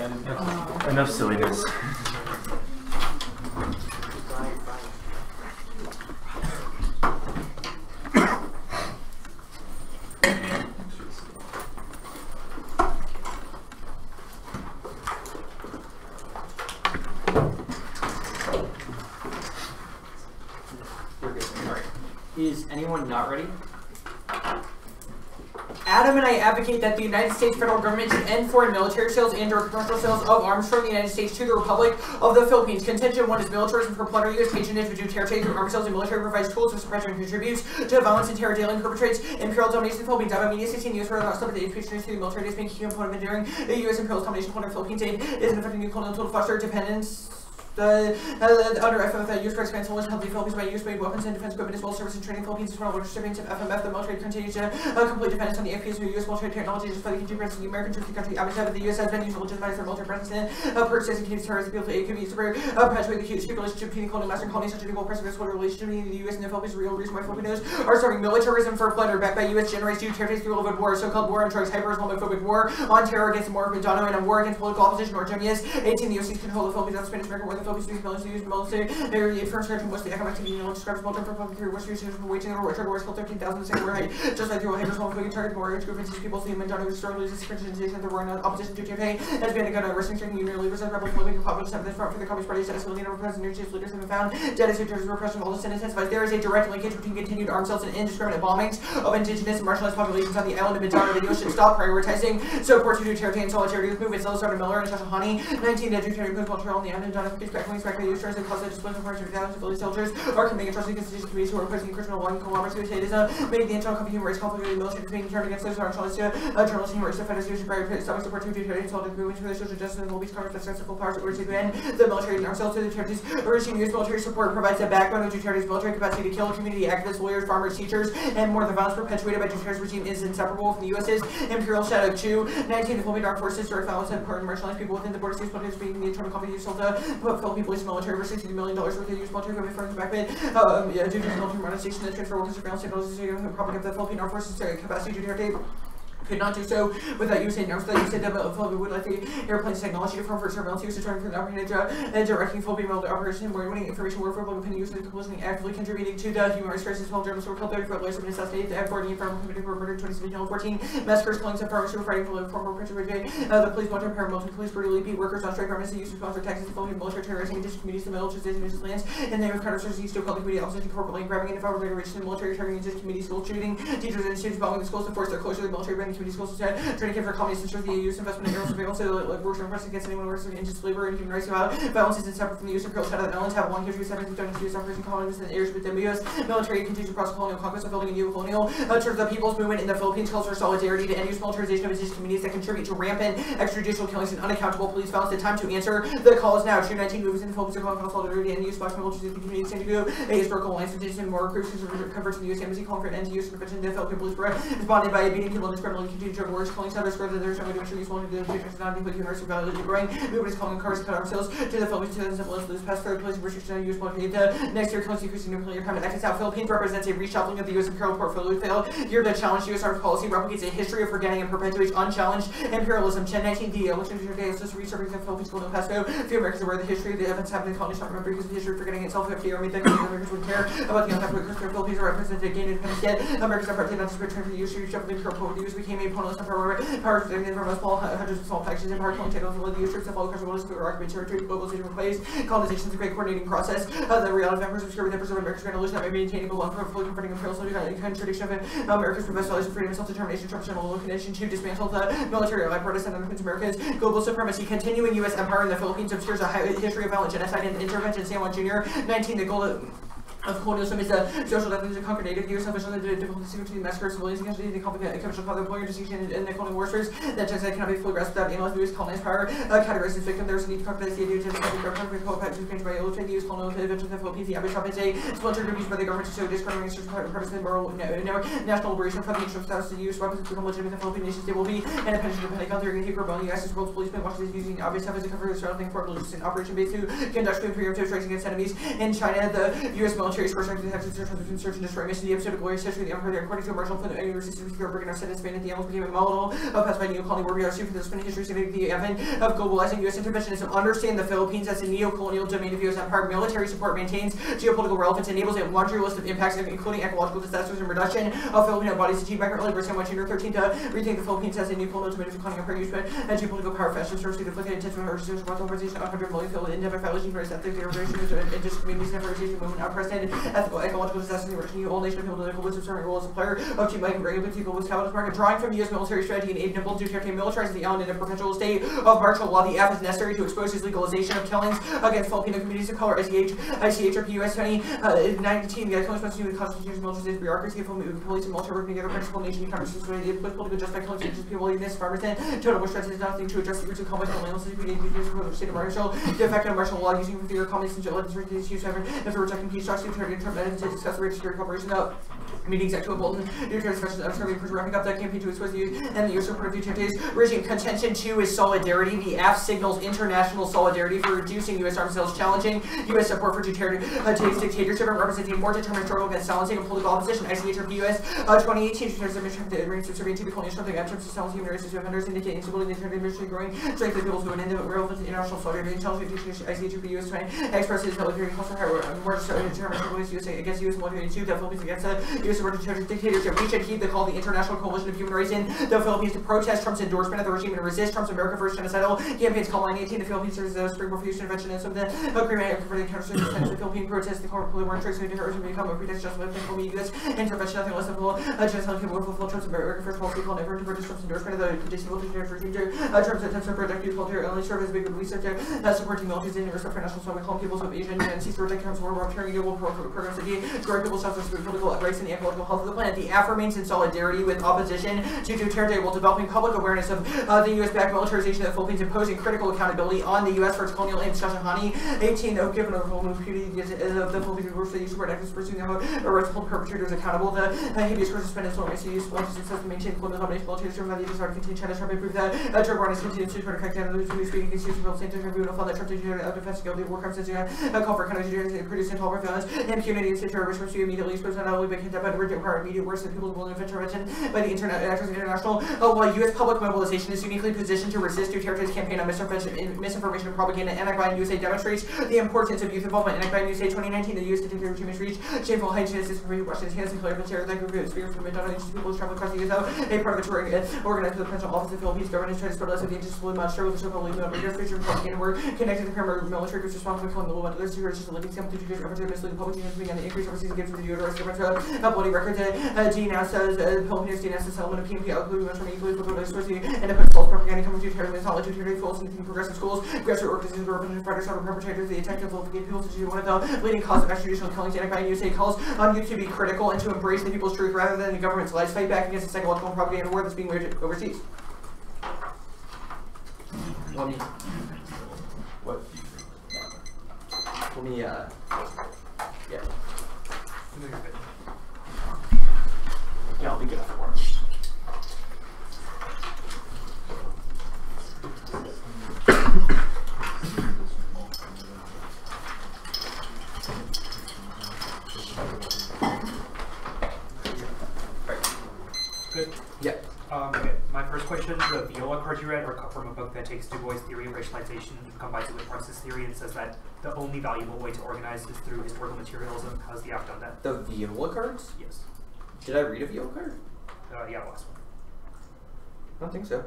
Enough silliness. Is anyone not ready? Adam and I advocate that the United States federal government should end foreign military sales and or commercial sales of arms from the United States to the Republic of the Philippines. Contention 1 is militarism for plunder U.S. patronage would do territory through arms sales and military provides tools for suppression and contributes to violence and terror daily and perpetrates imperial domination of the Philippines. Out of media 16 years for the stop of the patronage to the military is being key component of enduring the U.S. imperial domination of the Philippines aid is an effective new colonial tool to foster dependence. Under FMF, U.S. expansion was helping the Philippines by U.S.-made weapons and defense equipment as well as service and training Philippines as well as recipients of FMF. The military continues to complete dependence on the APS of U.S. military technology just for the continued presence of the American troops in the country. Obviously, the U.S. has been used to legitimize their military presence in purchasing continues terrorists people to could be super perpetuate the huge relationship between colonial master and colonies such a dual president what relationship between the U.S. and the Philippines. The real reason why Filipinos are serving militarism for plunder backed by U.S. generates due territories through a war, so-called war on drugs, hyper-Islamophobic war on terror against the war of Mindanao and a war against political opposition or Jemias. 18 the U.S. control the Philippines of the Spanish American war. The Philippines being military military first country was the economic activity describes multiple for public career Western users from waging war trade wars killed 13,000 the same war height just like the old haters will target more group of people see Mindanao strongly discrimination of the war in opposition to TFA has been a gun wrestling training union leaders and rebel political public the front for the Communist Party status will never present chief leaders have been found dead as returns repression all the sin intensifies. There is a direct linkage between continued arms sales and indiscriminate bombings of indigenous and marginalized populations on the island of Mindanao. The U.S. should stop prioritizing support to territory and solidarity with movements. Those started Mueller and Shashahani 19 that do control on the island and John F. back the U.S. and cause discipline of civilian soldiers are committing atrocities against communities who are opposing criminal law and collaborating with statism, making the internal company human rights conflict with the military being turned against those who are journalists journalists human rights defenders using prior to stomach support to territory and solid movements for the social justice and will be covered with successful powers that were to end the military and ourselves to the territories. Originating U.S. military support provides the backbone of Duterte's military capacity to kill community activists, lawyers, farmers, teachers, and more. The violence perpetuated by Duterte's regime is inseparable from the U.S.'s imperial shadow. 2. 19. The Philippine Armed Forces direct violence and important marginalized people within the border states, military being the internal company sold to Philippine police military over $60 million worth of U.S. military equipment from the backbid due to the military modernization and transfer workers surveillance technologies to the Republic of the Philippine Armed Forces capacity Duterte could not do so without USA announced that USA Philippines would like the airplane's technology to form for surveillance use to try for the opportunity and directing Philippine military operation where winning information warfare will be used in complicity actively contributing to the human rights crisis. 12 journalists were killed 34 lawyers have been assassinated and 40 farmers were murdered 2017 14 massacres killings of farmers who were fighting for the former President the police military paramilitary police brutally beat workers on strike farmers to use to sponsor taxes. The Philippine military terrorizing indigenous communities in the middle of indigenous lands and they have counter-surgery used to call the community opposition corporately and grabbing and developing reaching the military targeting indigenous communities school shooting teachers and students bombing the schools to force their closure to the military banning community schools instead trying to give for colonies to ensure the EU's investment in aerial surveillance so that works and pressing against anyone who works in indigenous labor and human rights violence is separate from the use of imperial shadow that islands have long history of separate done U.S. operation colonies and areas with the U.S. military continues across colonial conquest of building a new colonial towards the people's movement in the Philippines calls for solidarity to end use militarization of indigenous communities that contribute to rampant extrajudicial killings and unaccountable police violence. The time to answer the call is now. 219 moves in the Philippines are calling for solidarity and use black military communities and to go a historical alliance with indigenous and more groups converts to the U.S. embassy calling for an end to use intervention. The Philippine police is bonded by a beating people and criminally continue to words calling others for that there's no way to ensure useful to the patients not being human rights or value growing. Movement is calling cars to cut arm sales to the Philippines 2007 lose past third place restriction on U.S. military data. Next year comes increasing nuclear time to exit out. Philippines represents a reshuffling of the U.S. imperial portfolio failed. Year to challenge U.S. armed policy replicates a history of forgetting and perpetuates unchallenged imperialism. 1019 D. Election today is just resurfacing the Philippines colonial past. Few Americans are aware of the history of the events happening in the colonies not remember because of the history of forgetting itself. If the army that Americans would care about the unhappy Christian Philippines are represented gain independence yet. Americans are partly not to return for the U.S. reshuffling the imperial portfolio. The U.S. became a opponent of power from us all hundreds of small packages and power killing technology the U.S. troops that follow country will to occupy territory to globalization in place. Colonization is a great coordinating process. The reality of members obscure with members of America's grand illusion that may be maintaining a long fully confronting imperial soldier and contradiction of America's professed values of freedom and self-determination, Trump's general condition to dismantle the military apparatus and underpins America's global supremacy. Continuing U.S. empire in the Philippines obscures a history of violent genocide and intervention. San Juan Jr. 19. The goal of colonialism is the social death of the conquered native U.S. officials the difficulty to massacre civilians against the conventional father employer distinction in the colonial warfare that genocide cannot be fully grasped without analyzing the U.S. colonized power categorized as victim. There is a need to recognize the idea of the government packaged by the U.S. colonial intervention in the Philippines. The average shop is a splinter abused by the government to show discrimination partisan moral national liberation from the interest of thousands of U.S. weapons to become legitimate in the Philippine nations. They will be independent depending on their capable the U.S. world's policemen Washington is using obvious evidence to cover the surrounding for logistics operation based to conduct preemptive strikes against enemies. In China, the U.S. military military scores active search and destroy mission. The episode of Glorious History of the Empire, according to a Marshall Flynn, any resistance to Britain or Senate Spain at the Alamo became a model of pacified neo-colony warfare for the Spanish history of the advent of globalizing U.S. interventionism. Understand the Philippines as a neo-colonial domain of U.S. empire. Military support maintains geopolitical relevance, enables a laundry list of impacts, including ecological disasters and reduction of Filipino bodies achieved by early San Juan 13 to rethink the Philippines as a neo-colonial domain of the colonial empire used by geopolitical power fashion source to deflect intentional urgency of authorization of 100 million Philippine independent violation for ethnic derivation and just communities and organization movement unprecedented ethical ecological disasters and reduction of all nation of people to was serving role as a player of cheap and regulatory global capitalist market, drawing from U.S. military strategy and aid nimble Duterte militarizing the island in a perpetual state of martial law. The act is necessary to expose his legalization of killings against Filipino communities of color. ICH U.S. 2019, the Constitution of the Constitution, military bureaucracy, police and military working together, principal nation economic system, political just by killing people, even this farmers and total bush is nothing to address the roots of complex colonial system, state of martial, the effect of martial law using fear comments and legislation use after rejecting peace talks to discuss the rate security cooperation of meetings at Bolton, Duterte's special observing for wrapping up that campaign to expose the youth and the U.S. support of Duterte's regime. Contention 2 is solidarity. The AF signals international solidarity for reducing U.S. arms sales, challenging U.S. support for Duterte's dictatorship and representing a more determined struggle against silencing and political opposition. ICHRP U.S. 2018 Duterte's administration of the range of serving to the colonial something in terms of silencing human rights to offenders, indicating stability in the administration growing strength of people's movement and the relevance of international solidarity and challenging ICHRP U.S. 20 expresses military culture more determined USA against U.S. military to the Philippines against the U.S. support to dictatorship. We should heed the call of the International Coalition of Human Rights in the Philippines to protest Trump's endorsement of the regime and resist Trump's America First genocidal campaigns. Call 918. The Philippines is a springboard for intervention and some of the agreement for the counter-insurgency. The Philippine protests the core war tricks to terrorism become a pretext just by thinking the U.S. intervention, nothing less than full genocidal capable of fulfill Trump's America First policy call never to resist Trump's endorsement of the disabled regime. Trump's attempts to project youth culture only serve as a big release subject supporting militaries in respect for national sovereignty, calling peoples of Asian and cease to protect Trump's war while turning global programs to destroy people's substance for political rights and the ecological health of the planet. The AF remains in solidarity with opposition to Duterte while developing public awareness of the U.S.-backed militarization of the Philippines, imposing critical accountability on the U.S. for its colonial aims. Shashahani 18, given a full impunity of the Philippines groups that use support activists pursuing the rights to hold perpetrators accountable. The habeas corpus suspended so long as the use of success to maintain colonial domination military driven by the desire to continue China's Trump improved that Trump warnings continues to try to crack down on those who speak against use of the same tribunal found that Trump did defense guilty of war crimes and call for accountability to produce intolerant violence, impunity, and terrorist which to immediately expose not only by condemned but require immediate worse than people's will and intervention by the actors international. While U.S. public mobilization is uniquely positioned to resist Duterte's campaign on misinformation and propaganda, Anti-Biden USA demonstrates the importance of youth involvement. Anti-Biden USA 2019, the U.S. dictator regime has reached shameful heights in its Washington's hands and clear terror that group of speakers from McDonald's people who travel across the U.S. a part of a tour organized by the Presidential Office of the Philippines government is trying to spread less of the injustice of struggle with the so-called legal feature propaganda were connected to the military groups responsible for killing the little others who are just a living sample to Duterte's effort to mislead the public being on the increase overseas against the U.S. government bloody records. DNAS says the Philippines DNAS the settlement of PMP outcluding much from equally political sources and put false propaganda coming to Duterte's knowledge Duterte's false and progressive schools, grassroots organizations, urban fighters, cyber perpetrators, the attack of local people to do one of the leading cause of extrajudicial killings. Anti-Biden USA calls on youth to be critical and to embrace the people's truth rather than the government's lies. Fight back against the psychological propaganda war that's being waged overseas. Let me, yeah. Yeah, I'll be good for it. Good. Yeah. Okay. My first question, the Viola card you read are cut from a book that takes Du Bois' theory of racialization and combines it with Marxist theory and says that the only valuable way to organize is through historical materialism. How's the app done that? The Viola cards? Yes. Did I read a Viola card? Yeah, the last one. I don't think so.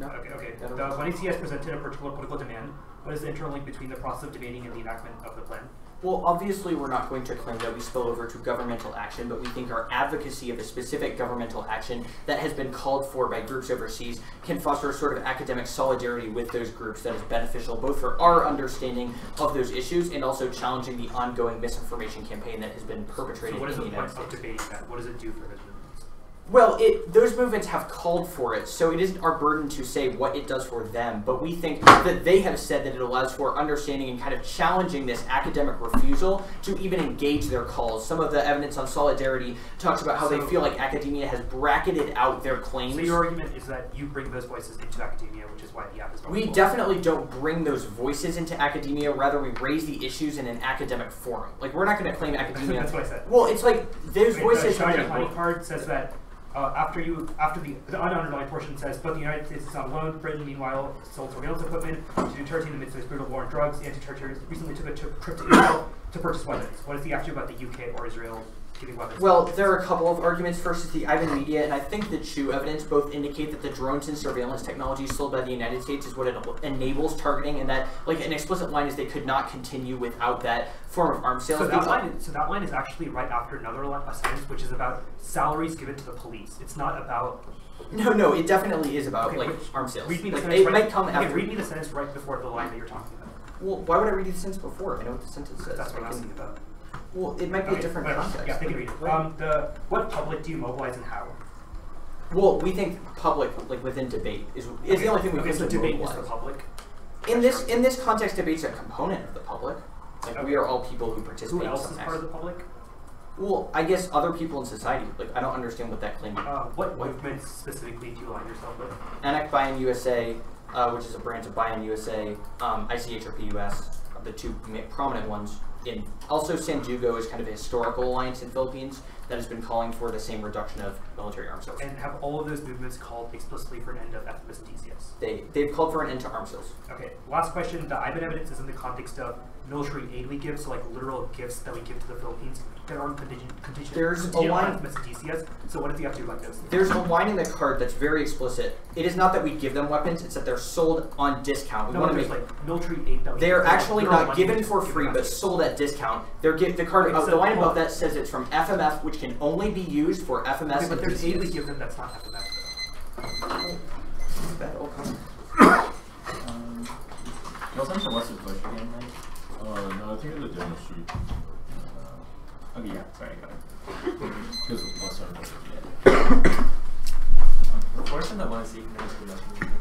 No. Okay. When ACS presented a particular political demand, what is the interlink between the process of debating and the enactment of the plan? Well, obviously we're not going to claim that we spill over to governmental action, but we think our advocacy of a specific governmental action that has been called for by groups overseas can foster a sort of academic solidarity with those groups that is beneficial both for our understanding of those issues and also challenging the ongoing misinformation campaign that has been perpetrated in the United States. So what is the point of debating that? What does it do for the movements? Well, those movements have called for it, so it isn't our burden to say what it does for them, but we think that they have said that it allows for understanding and kind of challenging this academic refusal to even engage their calls. Some of the evidence on solidarity talks about how they feel like academia has bracketed out their claims. So your argument is that you bring those voices into academia, which is why the app is valuable. We definitely don't bring those voices into academia, rather we raise the issues in an academic forum. Like, we're not going to claim academia. That's what I said. Well, it's like, those voices... The Honey card says that after the ununderlined portion says, but the United States is not alone. Britain, meanwhile, sold surveillance equipment to Turkey in the midst of its brutal war on drugs. The anti-terrorists recently took a trip to Israel to purchase weapons. What is the after about the UK or Israel giving weapons? Well, there are a couple of arguments. First is the Ivan media, and I think the Chew evidence both indicate that the drones and surveillance technology sold by the United States is what it enables targeting, and that, like, an explicit line is they could not continue without that form of arms sales. So that line is actually right after another sentence, which is about salaries given to the police. It's not about... No, it definitely is about, arms sales. Read me the like, sentence it might come after. read me the sentence right before the line that you're talking about. Well, why would I read you the sentence before? I know what the sentence says. That's what I'm asking about. Well, it might be a different context. Yeah, they can read it. What public do you mobilize and how? Well, we think public, like within debate, is the only thing we can so debate is mobilize. the public. In this context, debate's a component of the public. Like, we are all people who participate. Who else in is some part of the public? Well, I guess other people in society. Like, I don't understand what that claim is. What movements specifically do you align yourself with? ANAC Buy in USA, which is a branch of Buy in USA, ICHRPUS, the two prominent ones. Also, San Diego is kind of a historical alliance in Philippines that has been calling for the same reduction of military arms sales. And have all of those movements called explicitly for an end of FMS and DCS? They've called for an end to arms sales. Okay, last question. The IBAN evidence is in the context of military aid we give, so like literal gifts that we give to the Philippines that aren't contingent There's a line. FMS and DCS. So what does the have to do about this? There's a line in the card that's very explicit. It is not that we give them weapons; it's that they're sold on discount. We want to make like military aid that we they're give, actually not given for free, but sold at discount. They're the card. The line above that says it's from FMF, which can only be used for FMS. Okay, but and there's DCS. aid we give them that's not FMS though. That all comes. Can I also answer Westwood question again, right? No, I think it's a general sheet. Okay, yeah, sorry, I got it. Because Westwood was The portion that want to see can answer the question.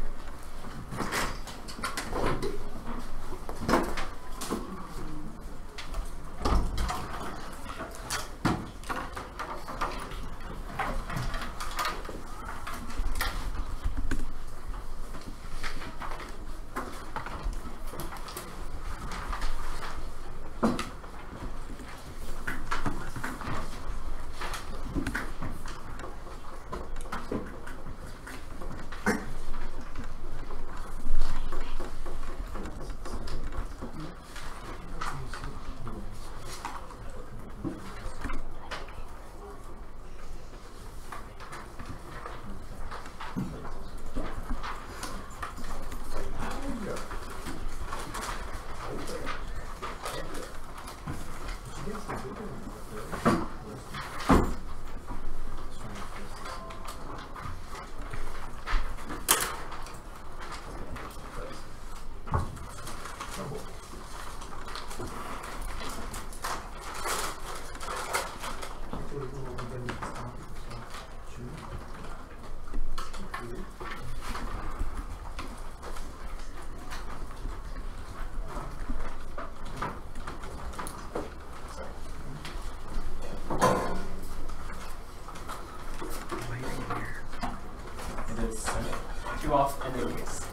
Two off and then case.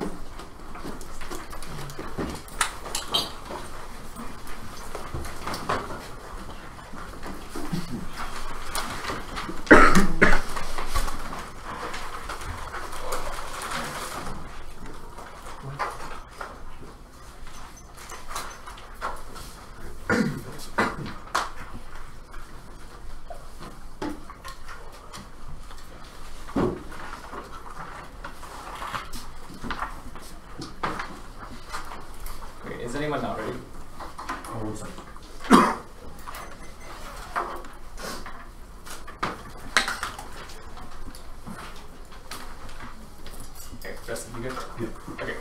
Is anyone not ready? Okay, Justin, you good? Yeah. Okay.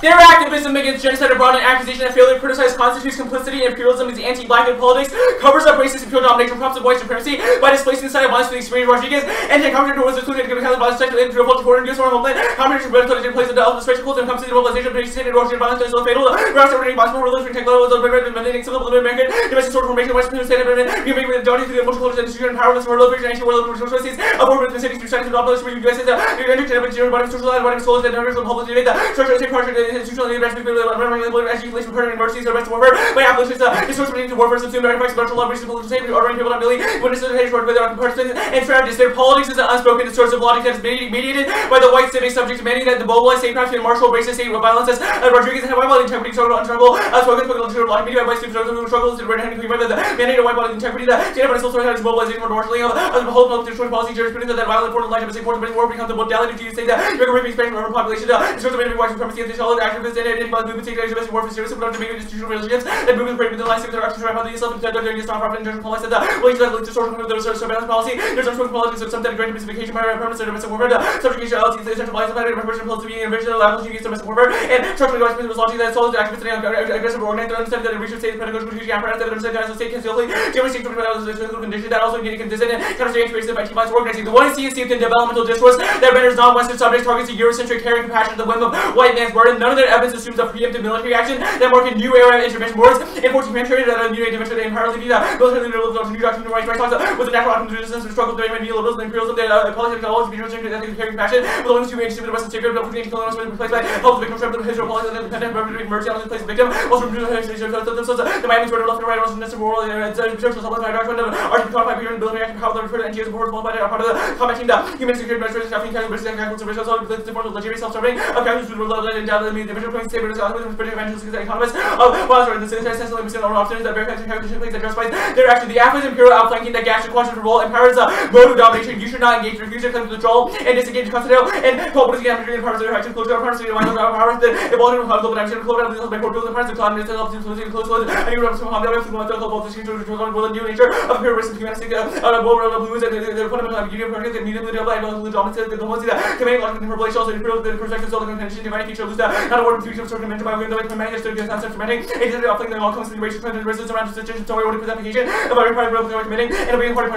Their activism against genocide abroad and accusation of failure to criticize constitutes complicity and imperialism is anti-black in politics, covers up racist imperial domination, props of white supremacy by displacing the side of violence for the experienced Rodriguez, and to counter towards the included violence sexual and to foreign use or homeland, combination of political in place of the element of spectacles and compensation mobilization of nation and Russian violence is so fatal. Rouse over any possible religion take levels of maintaining civil American domestic sort of formation of Western state of being with the to the emotional institution and powerless for religion and world of social cities of over the cities to science and opposition for US is the internet of body social and body souls and hundreds of public debate the structure state project institutional investment education for emergencies or best warfare by abolition is source of warfare subsumed by special law reason political safety ordering people not really witnesses and short with their persons and strategists. Their politics is an unspoken source of logic that is mediated by the white civic subject demanding that the mobilized state craft and martial racist state of violence as Rodriguez and white body integrity struggle unstruggle spoken political logic media by white civic struggles to red handed the mandate of white body integrity that state of social has mobilization for marshalling of the whole public destroying policy jurisprudence that violent foreign life is important but war becomes the modality to say that you're going to expansion of urban population in source of enemy white supremacy and the solid activists and identified movement take domestic warfare serious but to make institutional relationships that movement break within the life of their actions around the yourself and during this non-profit and policy that relations that lead to social of the surveillance policy. There's unspoken politics of some that great specification by permanence of domestic warfare, subjugation of the essential lives of repression of being invasion of abolition against domestic warfare, and structurally government was launching that solid activists and aggressive organized and understanding that the research state pedagogical apparatus that understand that the state can still demonstrate physical conditions that also getting consistent and counter-state experiences by team organizing. The one is steeped in developmental discourse that renders non-Western subjects targets to Eurocentric caring compassion to the whim of white man's burden. None of their evidence assumes a preemptive military action that mark a new era of intervention boards in 14th century that a new dimension they entirely be that military leaders of new doctrine of rights with the natural option to resistance and struggle to demand neoliberalism and imperialism that politics can always be transcended that they carry compassion with only two ways to the Western sacred but putting killing us replaced by help the victim from the historical policy and independent representing mercy on the place of victim also from the Miami sort of left and right also necessary moral and social supplementary doctrine of article 25 here in building reaction power that refer to NGOs and boards multiplied are part of the combating the human security measures caffeine kind of business and conservation also the form of legitimate self-serving of capitalist who love and doubt the division between state and British evangelists and economists of bonds or the essentially missing on options that verify the character place that justifies their action. The African imperial outflanking that gash the quadrant revolt empowers the mode of domination. You should not engage, refuse to claim to withdrawal and disengage Constantinople and call what is again in parts of their action close to our parts of the power that evolved in global dimension close out the by portals and parts of climate itself to close loads and you remember somehow the global decision to the new nature of imperial race and humanistic blues and the fundamental beauty of project that immediately apply to dominate the diplomacy that command logic and revelation also imperial the perspectives of the contention divine future lose that not a word of future of certain mentioned by window like command to get concept commanding and the offering that all comes to the racial resistance around the situation story order for application of every part of the committing and obeying part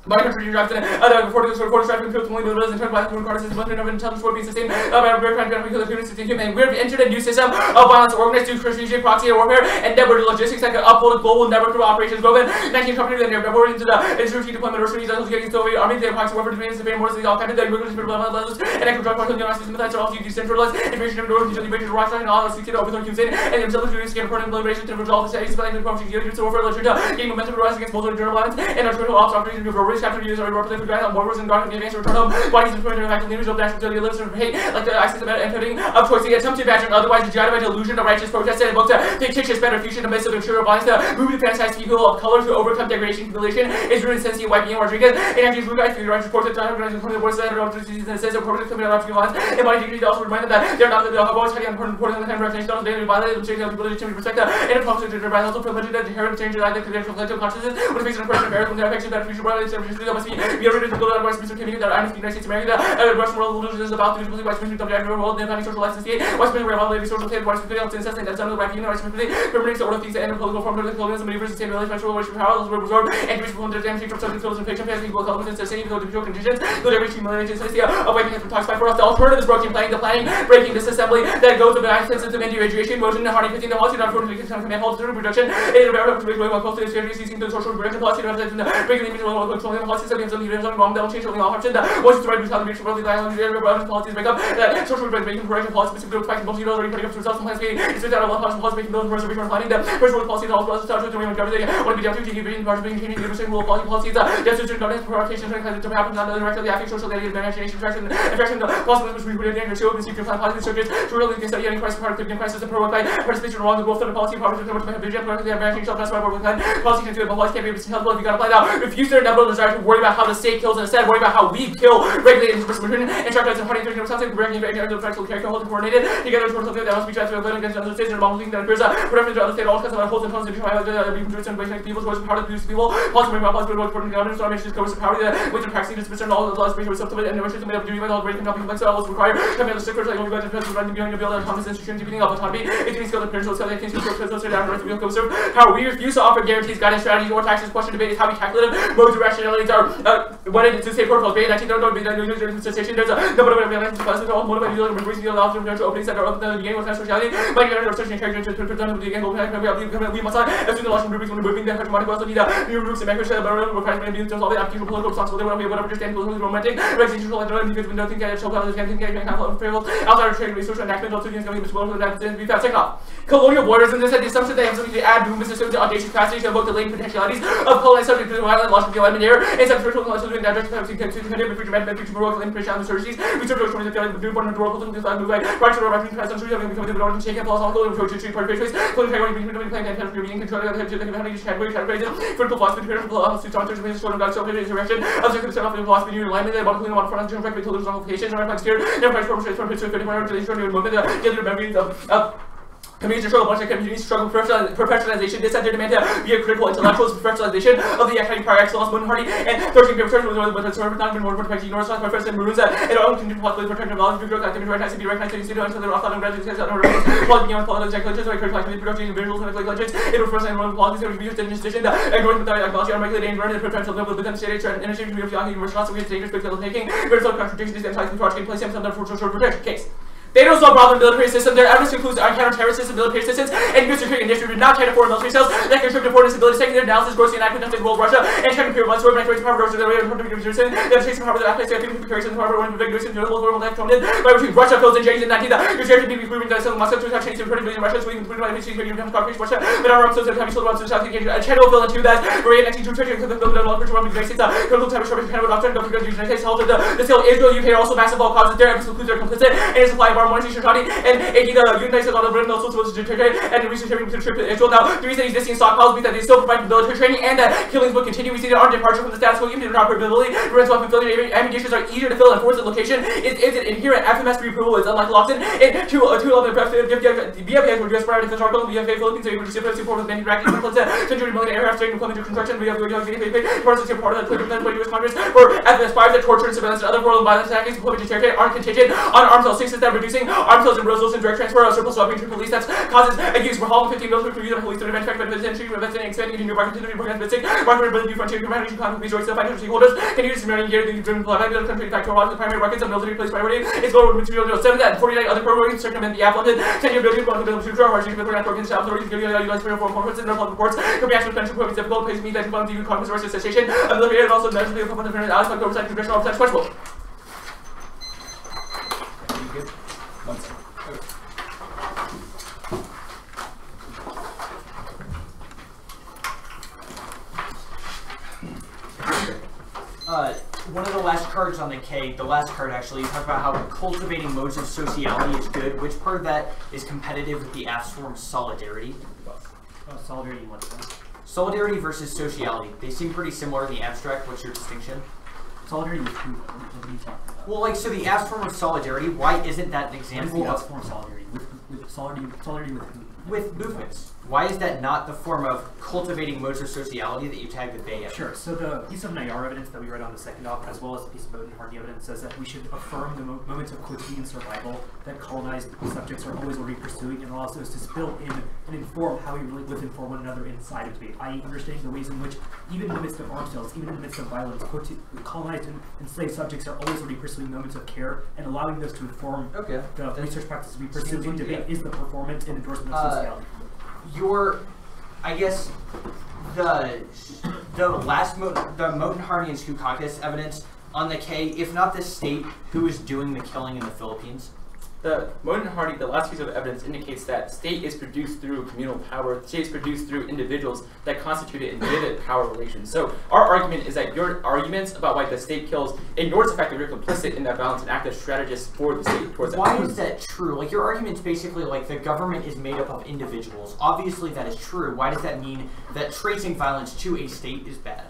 by country drives in other before the quarter striking through only the and turn black and cars is much of intelligence for being sustained about very kind of because the system and we've entered a new system of violence organized through strategic proxy warfare and network logistics that can uphold a global network through operations woven 19 companies that are more into the strategic deployment of strategies getting Soviet army the proxy warfare between the more all kinds of the regular levels and equal drug cartel United States are also decentralized information of doors usually breaking the right and all secret over the Cuban and themselves to scan for liberation to resolve the status by the proxy units warfare literature gain momentum rise against both journal lines and our total ops operations of risk after users are for ground warriors and guard against return home bodies and primitive action leaders of national utility lives of hate like the ISIS and putting of choice the attempted badge and otherwise the by delusion of righteous protest and book to fictitious better future in the midst of imperial violence to move the fantasized people of color to overcome degradation humiliation is rooted in sensei wiping Rodriguez and actually look at the righteous protest time organizing the voice that are and says of protest coming out of violence and body dignity also reminded that they're not the always having important in the kind of recognition of daily violence and changing people to respect that and it prompts to drive also privileged and inherent change in the collective consciousness which makes an impression of American affection that future brotherly services must be rid of the global advice Mr. Kimmy that I am the United States of America the Russian world is about to be West Ministry of the Agricultural world and finding social license state West Ministry of the social state West Ministry of incessant that some of the right human rights permitting the order of things and political form of the colonialism and universal sustainability special relations power those were absorbed and to reach from the damage of subject and fiction past people culture and sustaining the individual conditions the every humiliation so of wiping has been talked about for us the alternative is broken planning the planning breaking this assembly that goes to benign sense of individuation motion and hardy fitting the policy not for the command hold to production and about to make way close to the security seeking the social production policy and breaking the image of controlling the policy so we have some leaders on wrong that will change only all option that once it's the right brutality really violent policies make up that social making correction policy specific to fighting both you know already putting up to results and plans it's out of a lot of policy making those reservation planning the first world policy and all process to doing government want to be down to TV being part of being changing the single policies Jesuit governance provocation to happen on the direction of the active social data imagination direction the possibilities which we put in there show the secret plan policy circuits to really get study any crisis part of the crisis and provoke participation along the growth of the policy property to much vision the imagination self that's why we're with policy can do it but policy can't be able to help if you gotta apply that refuse their inevitable to worry about how the state kills and instead worry about how we kill, regulate, and instruct and hunting something, breaking intellectual character, holding coordinated together towards something that must be transferred against other states and abomination that appears whatever the other state all cuts about holds and tons of people towards the power to produce people, possibly about possibly important government, so I mentioned covers the power that with the practicing disposition all the laws with subsequent and innovations made up duty by all great compelling complex levels require having the stickers like only by the president running beyond the build and autonomous institutions deepening up autonomy, it means skilled appearance so that things to down right to real serve how we refuse to offer guarantees, guidance, strategies, or taxes. Question debate is how we calculative modes of rationalities are what it is to say protocols. Bay 19 don't be the sensation. There's a number of elements of classes all motivated to embrace the allowed to openings that are open to the game with sociality. By the end of searching character to present the game we must as soon as launching rubrics when moving the hegemonic also need new rubrics and macros that are required to be all the application political responsibility when we whatever understand political romantic residential and because we don't think that shall have outside of trade research and accident also things coming to well that be fast second off. Colonial borders and this had the assumption they have something to add boom systems to audacious capacity to evoke the latent potentialities of colonized subject to the violent loss of the element air and some spiritual knowledge doing that direction to continue the future men future heroic and Christian surgeries research those stories that the newborn rhetorical to this move like right to the right past century having become the Lord and shaken philosophical approach to treat perpetrators clothing category between playing and being controlled by the critical philosophy philosophy to answer to sort of God's self-resurrection of the concept of philosophy new alignment about clean about front and to lose qualifications and reflects here never price from history for the movement the memories of community struggle, bunch of community struggle, professionalization, this had to demand to be a critical intellectual professionalization of the academic par excellence, Moon Hardy, and 13 papers with a sort of not been more protecting North South professors and Maroons and all continue to possibly protect knowledge, growth, activity, recognized to be recognized in the until they're off on graduates, quality beyond political declarations, or critical activity, production, individuals, and legends, it was first and one policies, and reviews, and decision, ignoring the technology, unregulated, and learning the potential level within the state, and initiative to be of universal, so we have dangerous, big taking, there's no contradictions, and ties to place him some for social protection case. They don't solve problem military system. Their evidence includes counter-terrorist system, military assistance, and good security initiative did not try to foreign military sales that contribute to foreign instability. Second, their analysis grossly inadequate to world Russia and China imperial ones who are manufacturing power grows to the way of the chasing power of the Afghans, the people preparing the power of the regulation, the world left thrown in by which Russia fills in James in 19. Your share to be proving that some Moscow to have changed the pretty Russia, so we can prove by the machine when you become cooperation Russia, but our episodes of having sold around to South Asia. A channel fill in 2 that Korea 19 to treasure the build of all around the United States, critical type of shortage Canada doctrine, don't forget the United States halted the sale of Israel, UK also massive all causes their episodes includes their complicit and supply of our money and the United States on the Britain also supposed to trade and the research to trip to Israel. Now, the reason existing stockpiles means that they still provide military training and that killings will continue. We see that our departure from the status quo, even if interoperability, prevents weapon filling ammunitions are easier to fill and force the location. Is it inherent FMS pre-approval is unlike Loxton and 211 BFA for US prior defense article, BFA Philippines, able to support with many racking templates, 200 million aircraft training equipment to construction, we have parts of part of the US Congress, or FMS 5 that torture and surveillance and other world violence tactics, equipment to territory, aren't contingent on arms sales 6 that reducing arms sales and road and direct transfer of surplus weapons to police that causes a use for hauling 15 military for use of police to prevent but potentially preventing expanding into new market to programs basic market ability frontier commander to contact resources of financial stakeholders can use marine gear to driven by the country back to a lot of the primary markets of military place priority is lower material 7 and 49 other programs circumvent the applicant 10-year building one to future or actually program programs authorities giving utilized for conferences and public reports comprehensive potential programs difficult place me that involves the conference resource association of military and also necessarily a couple of different Alex like oversight congressional oversight questionable. One of the last cards on the K, the last card actually, you talk about how cultivating modes of sociality is good. Which part of that is competitive with the apps form solidarity? Solidarity in what sense? Solidarity versus sociality. They seem pretty similar in the abstract. What's your distinction? Solidarity with who? What are you talking about? Well, like, so the apps form of solidarity, why isn't that an example what is of... the apps form of solidarity? With solidarity with who? With movements. Why is that not the form of cultivating modes of sociality that you tag the Bay at? Sure. So the piece of Nayar evidence that we read on the second off, as well as the piece of Bowden Hardy evidence, says that we should affirm the moments of quotidian survival that colonized subjects are always already pursuing, and allows us to spill in and inform how we live and for one another inside of debate, i.e. understanding the ways in which, even in the midst of arms sales, even in the midst of violence, colonized and enslaved subjects are always already pursuing moments of care, and allowing those to inform the research practices we pursue in debate is the performance and endorsement of sociality. I guess the last the Moten-Hardy and Skukakis evidence on the K, if not the state, who is doing the killing in the Philippines? The Moten-Hardy, the last piece of evidence indicates that state is produced through communal power, state is produced through individuals that constitute it in vivid power relations. So our argument is that your arguments about why the state kills ignores the fact that you're complicit in that balance and act as strategists for the state towards that. Why is that true? Like, your argument's basically like the government is made up of individuals. Obviously that is true. Why does that mean that tracing violence to a state is bad?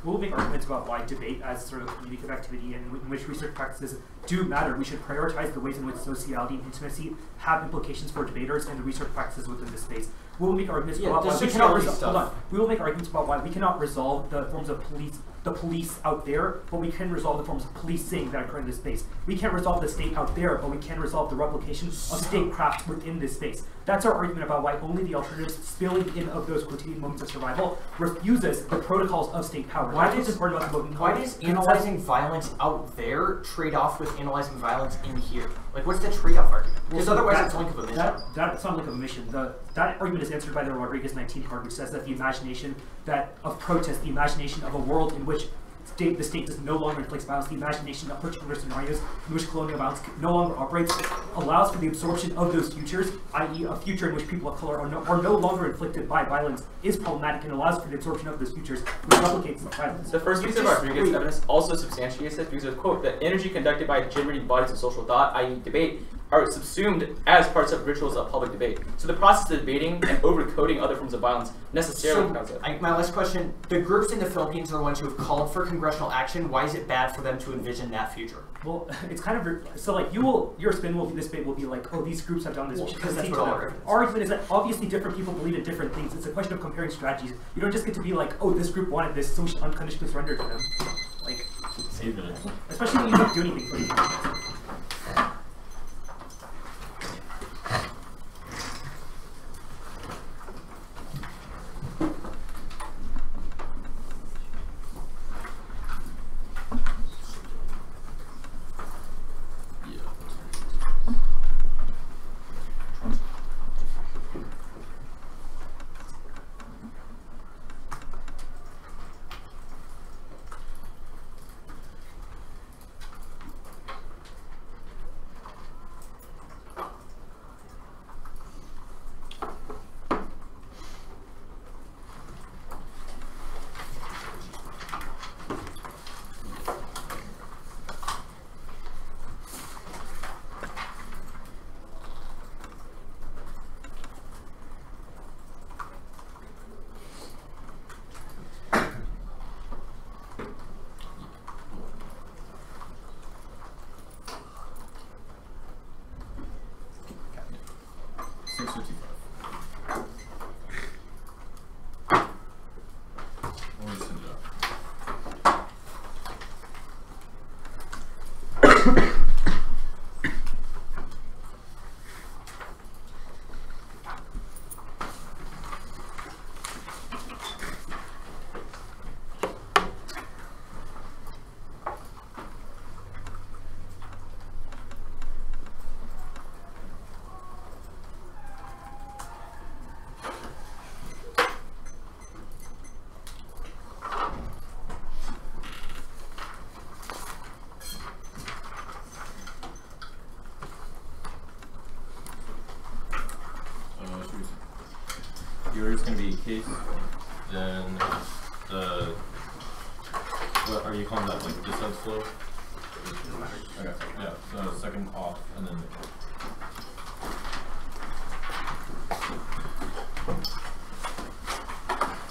We'll make arguments about why debate as sort of a communicative activity and in which research practices do matter. We should prioritize the ways in which sociality and intimacy have implications for debaters and the research practices within this space. We will make arguments about why we cannot resolve. We will make arguments about why we cannot resolve the forms of police out there, but we can resolve the forms of policing that occur in this space. We can't resolve the state out there, but we can resolve the replication of statecraft within this space. That's our argument about why only the alternatives spilling in of those quotidian moments of survival refuses the protocols of state power. Why does analyzing violence out there trade off with analyzing violence in here? Like, what's the trade-off argument? Because otherwise it's link of omission. That's not link of omission. That argument is answered by the Rodriguez 19 card, which says that the imagination of protest, the imagination of a world in which the state does no longer inflict violence, the imagination of particular scenarios in which colonial violence no longer operates, allows for the absorption of those futures, i.e. a future in which people of color are no longer inflicted by violence, is problematic and allows for the absorption of those futures, which replicates the violence. The first piece of Rodriguez evidence also substantiates it because of, quote, the energy conducted by generating bodies of social thought, i.e. debate, are subsumed as parts of rituals of public debate. So the process of debating and overcoding other forms of violence necessarily counts it. My last question, the groups in the Philippines are the ones who have called for congressional action. Why is it bad for them to envision that future? Well, it's kind of, so like your spin will be, this debate will be like, oh, these groups have done this. Well, because that's what our argument is that obviously different people believe in different things. It's a question of comparing strategies. You don't just get to be like, oh, this group wanted this, so we should unconditionally surrender to them. Like, especially when you don't do anything for anything. Yours going to be case, then what are you calling that, like descent flow? Okay, yeah, so second off, and then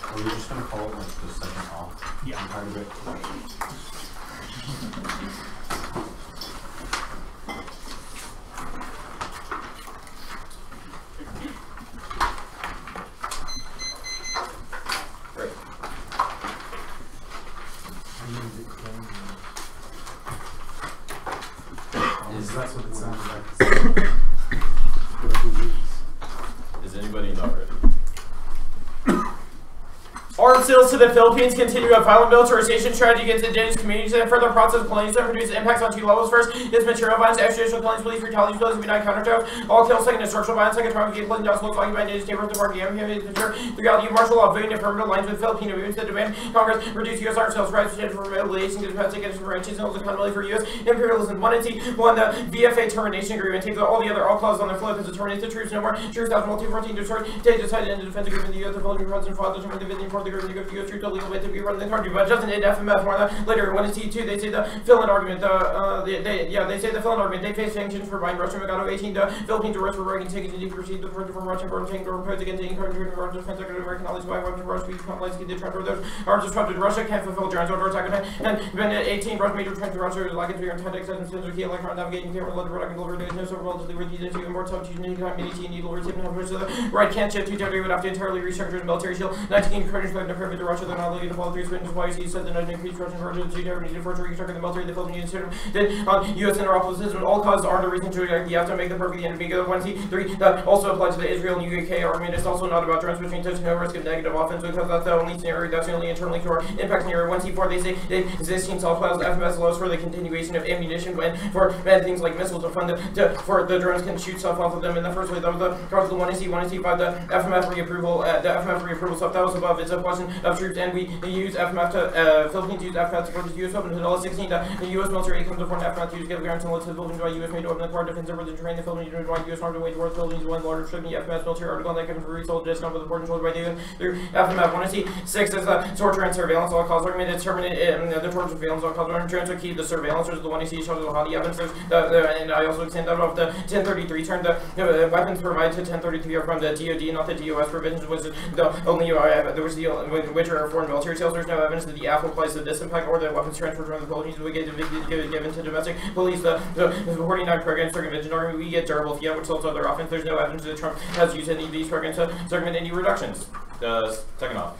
are we just going to call it like the second off? Yeah. Part of it? That's what it sounds like. is anybody not ready? Armed sales to the Philippines continue a violent militarization strategy against indigenous communities and further process of colonialism produces impacts on two levels. First is material violence, extrajudicial killings, police brutality, police benign counter all kills. Second is structural violence, second traumatic killing, docile occupied indigenous neighborhoods, the party, the reality of martial law, voting affirmative lines with Filipino movements that demand Congress reduce U.S. armed sales rights for releasing defense against rights and accountability for U.S. imperialism. One, the VFA termination agreement takes all the other all clauses on their flow because it terminates the troops no more. Troops 2014 destroyed, they decided in the defense agreement the U.S. the Philippines and fraud determined the Vietnam for the agreement the U.S. troops a legal way to be running the country, but doesn't it FMF more than later when it's T2 they say the Finland argument, they say the Finland argument, they face sanctions for buying Russian Megado 18, the Philippines arrest for writing tickets and proceed the project from Russian government taking proposed against any country in regards to consecutive American allies by weapons for Russia, Polanski did transfer those arms disrupted Russia, can't fulfill John's order attack and Bennett 18, Russian major transfer Russia is like to be anti acceptance of key electron navigating camera, let the product and deliver days, no so relatively with these into import substitution, community, needle, recipient, to the right can't ship 2 territory would have to entirely restructure the military shield, 19 Kurdish fighting to permit to Russia, they're not allowed to follow through swings, why he said the United increased Russian version, 2 territory needed for to restructure the military, the Philippines did on U.S. interoperability, all causes are the reason to react, you have to make the perfect enemy, because Wednesday, 3, that also applies to the Israel and UK argument, it's also not about drones between touch, no risk of negative offense, because that's the only scenario, that's the only internally to our impact scenario, Wednesday, 4, they say the existing stockpiles, FMS allows for the continuation of ammunition, when for things like missiles are funded, for the drones can shoot stuff off of them in the first place, that was the cause of the 1AC5, the FMF reapproval stuff, that was above, it's a question of troops, and we use FMF to, Philippines use FMF to purchase U.S. weapons until 16, the U.S. military comes to foreign FMF to use get guarantee unless the Philippines by U.S. made to open the car defense over the train, the Philippines to wide U.S. armed to wage war, the Philippines one larger ship, the FMS military article that comes for resold, discount with the port controlled by David, through FMF 1AC6 is the torture and surveillance all cause argument, it's terminated, the torture and surveillance all cause argument, to keep the surveillance, which is the 1AC shows the Hadi evidence, and I also extend that off the 1033 turn, the weapons provided to 1033 are from the DOD, not the DOS provisions, which is the only, which are foreign military sales, there's no evidence that the AF applies to this impact or the weapons transferred from the Philippines we get given to domestic police, the 49 programs circumvention argument, we get durable fiat, which sells other offense, there's no evidence that Trump has used any of these programs to circumvent any reductions. Second off.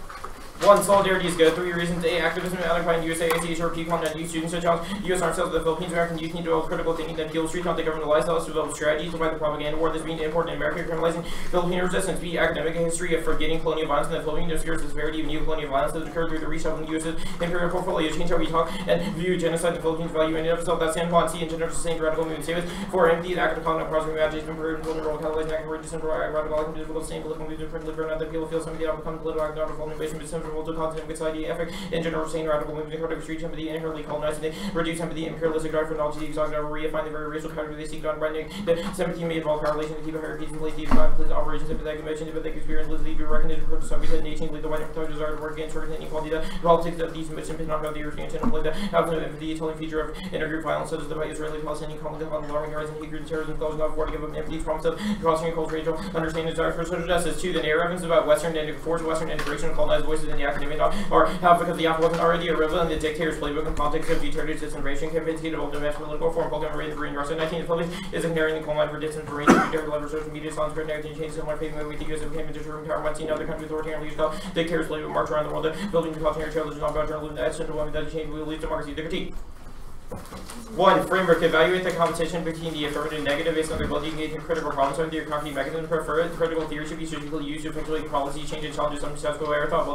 1. Solidarity is good. 3 reasons. A. Activism and occupying USA, ACH, or PCON, and youth students to challenge U.S. armed sales of the Philippines. American youth need to develop critical thinking that deals street, not the government lies, to develop strategies to fight the propaganda war that's being imported in America, criminalizing Philippine resistance. B. Academic history of forgetting colonial violence in the Philippines, obscures the severity of neo-colonial violence that occurred through the reshuffling of the U.S.'s imperial portfolio. Change how we talk and view genocide in the Philippines value in and of itself. That's San Juan. C. In general, sustained radical movement savings. 4. Empty the active cognitive process of imagination, improved and role catalyzing active courageous and radical difficult sustained political movement, principally burn out that people feel some of the outcome political act not involving invasion, but central to content society effort in general, saying radical movement, critical street empathy, inherently colonizing, they reduce empathy, imperialistic drive for knowledge, the exotic reifine the very racial category they seek on branding, the sympathy may involve correlation to keep a hierarchies in place, these police operations, empathetic emotion, empathetic experience, lead to recognition for the subject and 18, lead the white employer desire to work against certain inequality, the politics of these emotions, not about the European channel, the absence of empathy, telling feature of intergroup violence, such as the Israeli-Palestinian conflict, on alarming rise in hatred and terrorism, close not afford to give up empathy, promise of crossing and cultural racial understanding, desire for social justice. 2. The narrow evidence about Western integration and colonized voices in the academic are how because the alpha wasn't already irrelevant in the dictator's playbook and context of deterrent disinformation campaigns to develop domestic political foreign program raised in Russia. 19. The Philippines is ignoring the coal mine for disinformation, dictator leverage social media, silence, spread negative change, similar pavement with the U.S. became a deterrent power. Might see other countries authoritarian leaders called dictators playbook march around the world. The building the cautionary trail is not about journalism, that's the woman that change will lead democracy. The critique. 1. Framework. Evaluate the competition between the affirmative and negative based on their ability to engage in critical problem solving through cognitive mechanisms. Prefer it. Critical theory should be strategically used to effectuate policy change and challenges some successful error thought.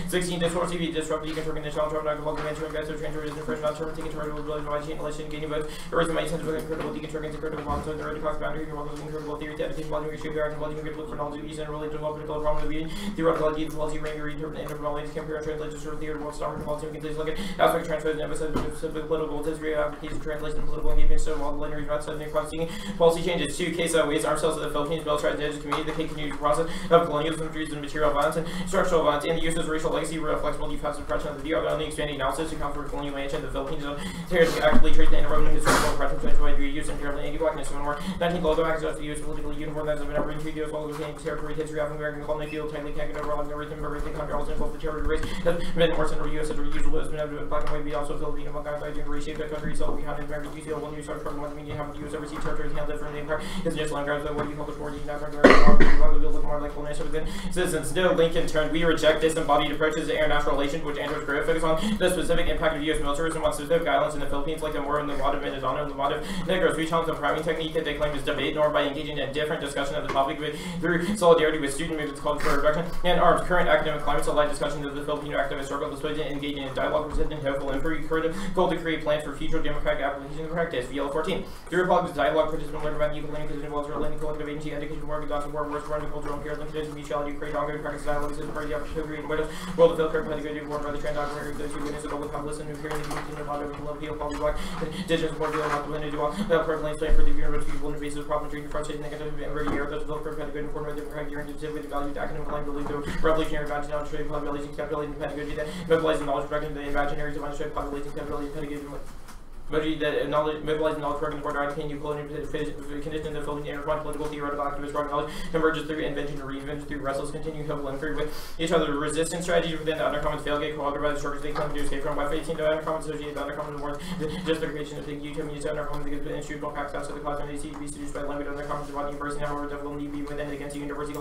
16. Discourse should be disruptive, deconstructing the challenge of non-global answer, investor, transfer, different, not term, taking charge of ability, chain, election, gaining votes, erasing my incentive with critical deconstructing the critical problem solving, the right cost boundary, critical theory, dedicating volume, ratio, and volume, critical for knowledge of ease and related to political problem of the theoretical idea, policy, range, reinterpret, and interpolate, compare, translate, to sort of theory, what's stopping policy, we can please look at aspect transfers and emphasis of political history, application, translation, political engagement, so while the linear about suddenly policy changes. 2. Case ways armed cells of the Philippines, militarized edges community, the continued process of colonialism, trees and material violence and structural violence, and the use of racial legacy, real flexible, defensive suppression of the view, only expanding analysis to account for colonial mansion, the Philippines, terrorism actively trace the anaerobic historical oppression, potential use imperial anti-blackness, and more. 19. Global access to the U.S. politically uniform as of an upbringing to the U.S. all of the territory, history, African American colony field, tightly connected overall, no rhythm, everything, country, also involved the territory race, has been more central U.S. as usual, has been evident black and white, be also Philippine, among other ideas, reshape the country, so behind the American UCL, one news from one media have the U.S. overseas territories handled from the empire is just long guards, what do you call the 40 now look more like full nation within citizens. No, Lincoln turned. We reject disembodied approaches to international relations, which Andrews Griffith focus on the specific impact of U.S. militarism on specific islands in the Philippines, like the war in the Mod of Mindanao and the Mod of Negros. We challenge the priming technique that they claim is debate, nor by engaging in a different discussion of the topic through solidarity with student movements called for reduction and arms. Current academic climates allow discussions of the Filipino activist struggle, despite engaging in dialogue, resistant, hopeful, and pretty creative goal to create plans for future future democratic application of practice. VL 14. The Republic is dialogue, participant, learn about the equal conditions, walls, learning, collective agency, education, work, gossip, war, worst, run, cultural, and conditions, mutuality, create ongoing practice, dialogue, is the party, opportunity, and widows, world of Phil, pedagogy, born by the trans documentary, those who witness it, all the come listen, who hear the community, of audio, love, heal, quality, black, indigenous, more deal, not the lineage, well, prevalence, plan for the university, people, and basis of problem, treating, frustration, negative, and ready, air, those develop, pedagogy, informed by democratic, guaranteed, with value, academic, language, revolutionary, advantage, non-trade, population, capitalizing, pedagogy, that mobilizing knowledge, production, the imaginaries of unstraight, population, capitalizing, pedagogy, mobilizing knowledge, working the border, can you colonial conditions of building intertwined political theoretical activist rock knowledge emerges through invention and reinvention through wrestles, continue hope and free with each other. Resistance strategies within the undercommons failgate, co-authored by the shortest they come to escape from by 18 to undercommons associated with undercommons awards, justification of the YouTube to undercommons because the institutional practice outside the classroom they see to be seduced by language undercommons about university, however difficult need be within against the university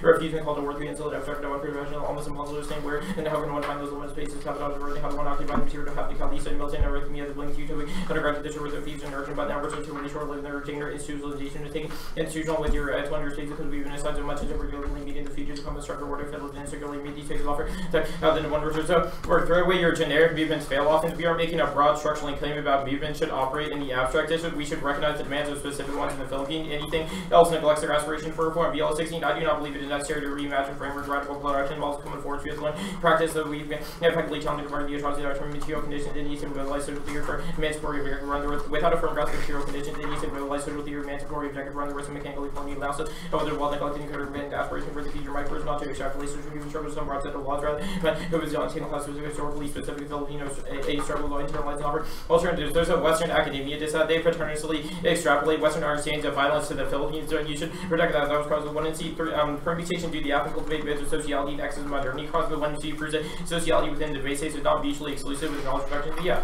refusing called a word to insult abstract no one professional almost impossible to same where and how can one find those limit spaces capital of how one occupy the material to have the Calisa and Milton and me as a blinks YouTube undergraduate district with the fees and urgent but now we're too many short lived their retainer institutionalization to take institutional with your to understate because we've been aside so much as regularly meeting the future to come and start the order fiddle and circularly meet these spaces offer then one research so or throw away your generic movements fail off and we are making a broad structural claim about movements should operate in the abstract district. We should recognize the demands of specific ones in the Philippines. Anything else neglects their aspiration for reform. BL 16, I do not believe it is necessary to reimagine frameworks radical production involves coming forward to one practice that we've been effectively challenging regarding the atrocity of material conditions in Eastern mobilize social theory for emancipatory objective run the risk without a firm grasp of material conditions in Eastern mobilize social theory emancipatory objective run the risk of mechanically colonial analysis and whether while neglecting and aspiration for the future my first not to extrapolate social human struggles some broad set of laws rather but who was on single class specific historically specific Filipinos a struggle to internalize and offer alternatives. There's a Western academia decide they paternally extrapolate Western understandings of violence to the Philippines, so you should protect that. That was caused with 1 and C permutation due to the applicable debate bits of sociality and access to modernity caused with 1 and C proves that sociality within the debate states is not mutually exclusive with knowledge production. Yeah.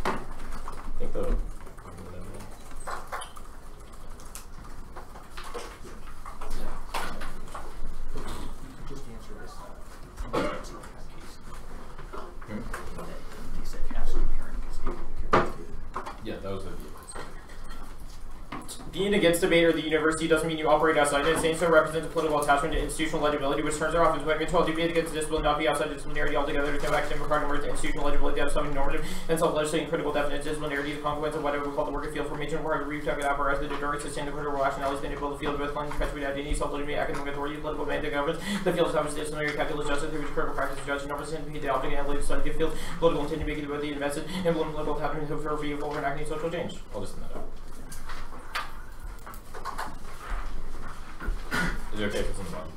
I think the just answer this. yeah, that was the Being against debate or the university doesn't mean you operate outside it. Saying so represents a political attachment to institutional legibility, which turns out often to control debate against discipline, not be outside disciplinarity altogether. There's no academic requirement to institutional legibility to have something normative and self-legislating critical definite disciplinarity is a consequence of whatever we call the work of field formation, where the reproductive apparatus that determines sustained critical rationalities then build the field with finding perpetuate identity, self-legitimate academic authority, political mandate governance. The field establishes disciplinary calculus justice through which critical practice is judged and never sent to the object and legislative give field political intent to make it about the invested and political attachment for a vehicle for enacting social change. I'll just send that out. Is it okay if it's in the bottom?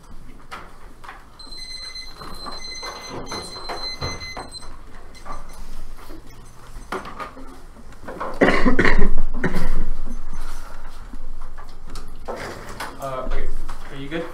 Okay, are you good?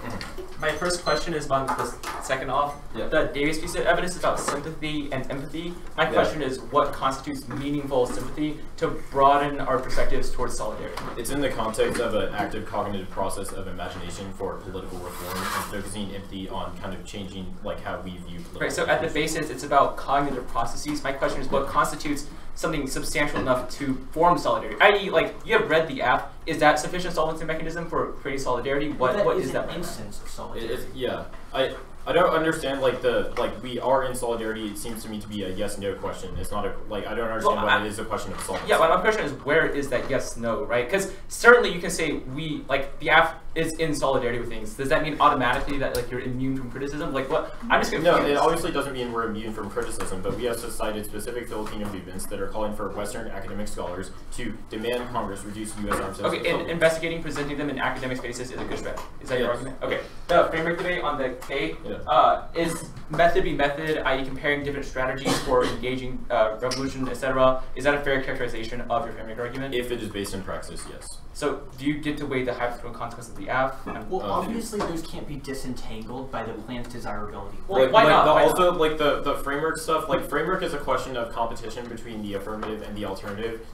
My first question is on the second off. Yeah. The Davis piece of evidence is about sympathy and empathy. My question is, what constitutes meaningful sympathy to broaden our perspectives towards solidarity? It's in the context of an active cognitive process of imagination for political reform and focusing empathy on kind of changing like how we view political Right, so at the basis, it's about cognitive processes. My question is, what constitutes something substantial enough to form solidarity? I.e., like, you have read the app. Is that sufficient solvency mechanism for creating solidarity? What is that? An instance of solidarity. Yeah, I don't understand like we are in solidarity. It seems to me to be a yes/no question. It's not a I don't understand why it is a question of solvency. Yeah, my question is where is that yes/no, right? Because certainly you can say we the app is in solidarity with things. Does that mean automatically that like you're immune from criticism? Like what? I'm just confused. No, it obviously doesn't mean we're immune from criticism, but we have cited specific Filipino movements that are calling for Western academic scholars to demand Congress reduce U.S. arms sales. Okay, and investigating, presenting them in academic spaces is a good strategy. Is that your argument? Okay. The framework debate on the K is method be method, i.e. comparing different strategies for engaging revolution, etc. Is that a fair characterization of your framework argument? If it is based in praxis, yes. So do you get to weigh the hypothetical consequences of the app? Well, obviously those can't be disentangled by the plan's desirability. Well, why not? Also, like the framework stuff, like framework is a question of competition between the affirmative and the alternative.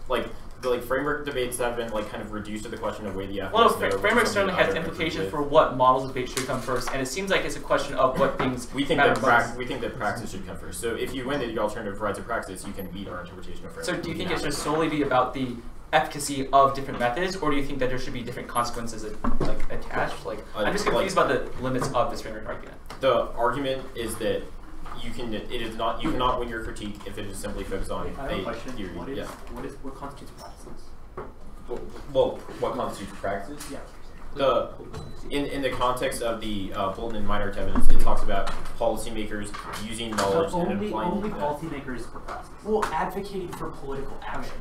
The framework debates have been kind of reduced to the question of whether the framework certainly has implications for what models of debate should come first, and it seems like it's a question of what things we think matter that we think that praxis should come first. So if you win the alternative provides a praxis, you can beat our interpretation of framework. So do you think it should solely be about the efficacy of different methods, or do you think that there should be different consequences attached? I'm just confused about the limits of this framework argument. The argument is that you cannot win your critique if it is simply focused on I have a question. theory. What constitutes practices? Well, what constitutes practice? Yeah. In the context of the Bolton and Minor evidence, it talks about policymakers using knowledge and applying only policymakers for practice. Well, advocating for political action.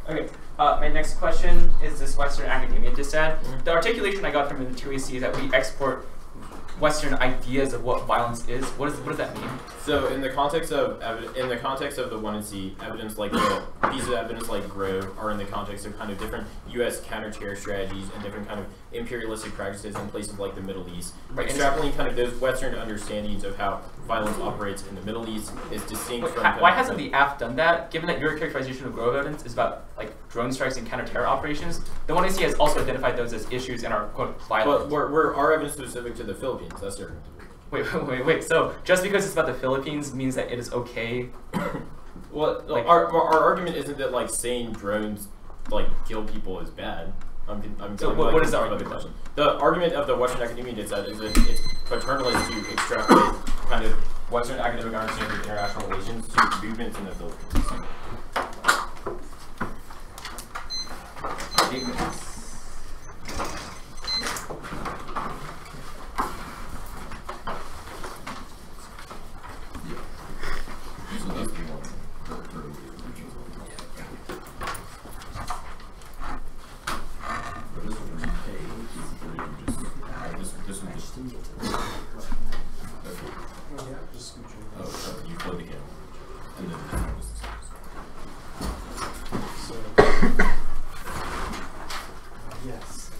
Okay, my next question is this Western academia just said. The articulation I got from the 2AC is that we export Western ideas of what violence is. What does that mean? So in the context of the 1 and C, evidence like pieces of evidence like Grove are in the context of kind of different U.S. counter-terror strategies and different kind of imperialistic practices in places like the Middle East. Right. Extrapolating kind of those Western understandings of how violence operates in the Middle East is distinct from. Why hasn't the AF done that? Given that your characterization of Grove evidence is about like drone strikes and counter-terror operations, the 1AC has also identified those as issues in our quote violence. But we're our evidence specific to the Philippines. That's different. Wait. So just because it's about the Philippines means that it is okay? Well, Like- our argument isn't that like saying drones like kill people is bad. So what is the argument? The argument of the Western academia is that it's paternalist to extrapolate kind of Western academic understanding of international relations to movements in the Philippines. 8 minutes. You play the game. And then Yes.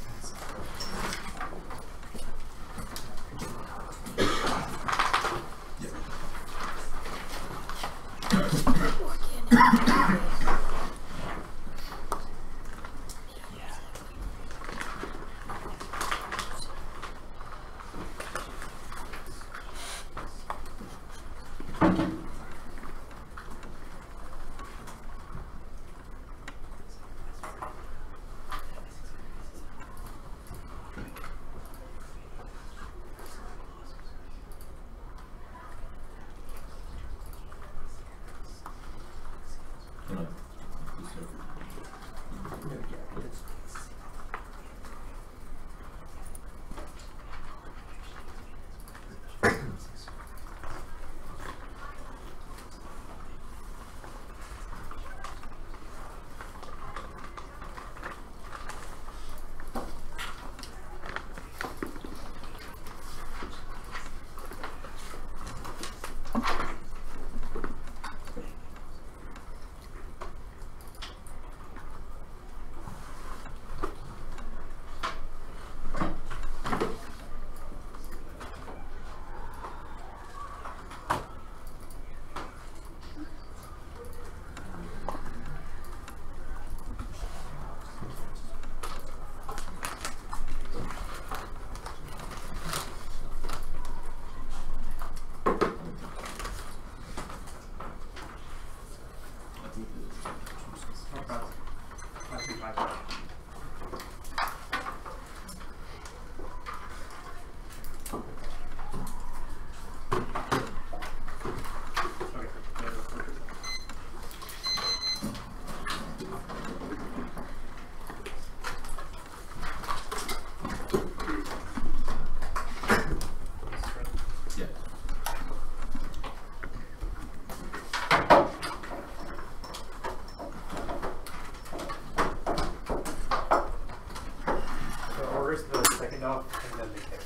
off and then they kick.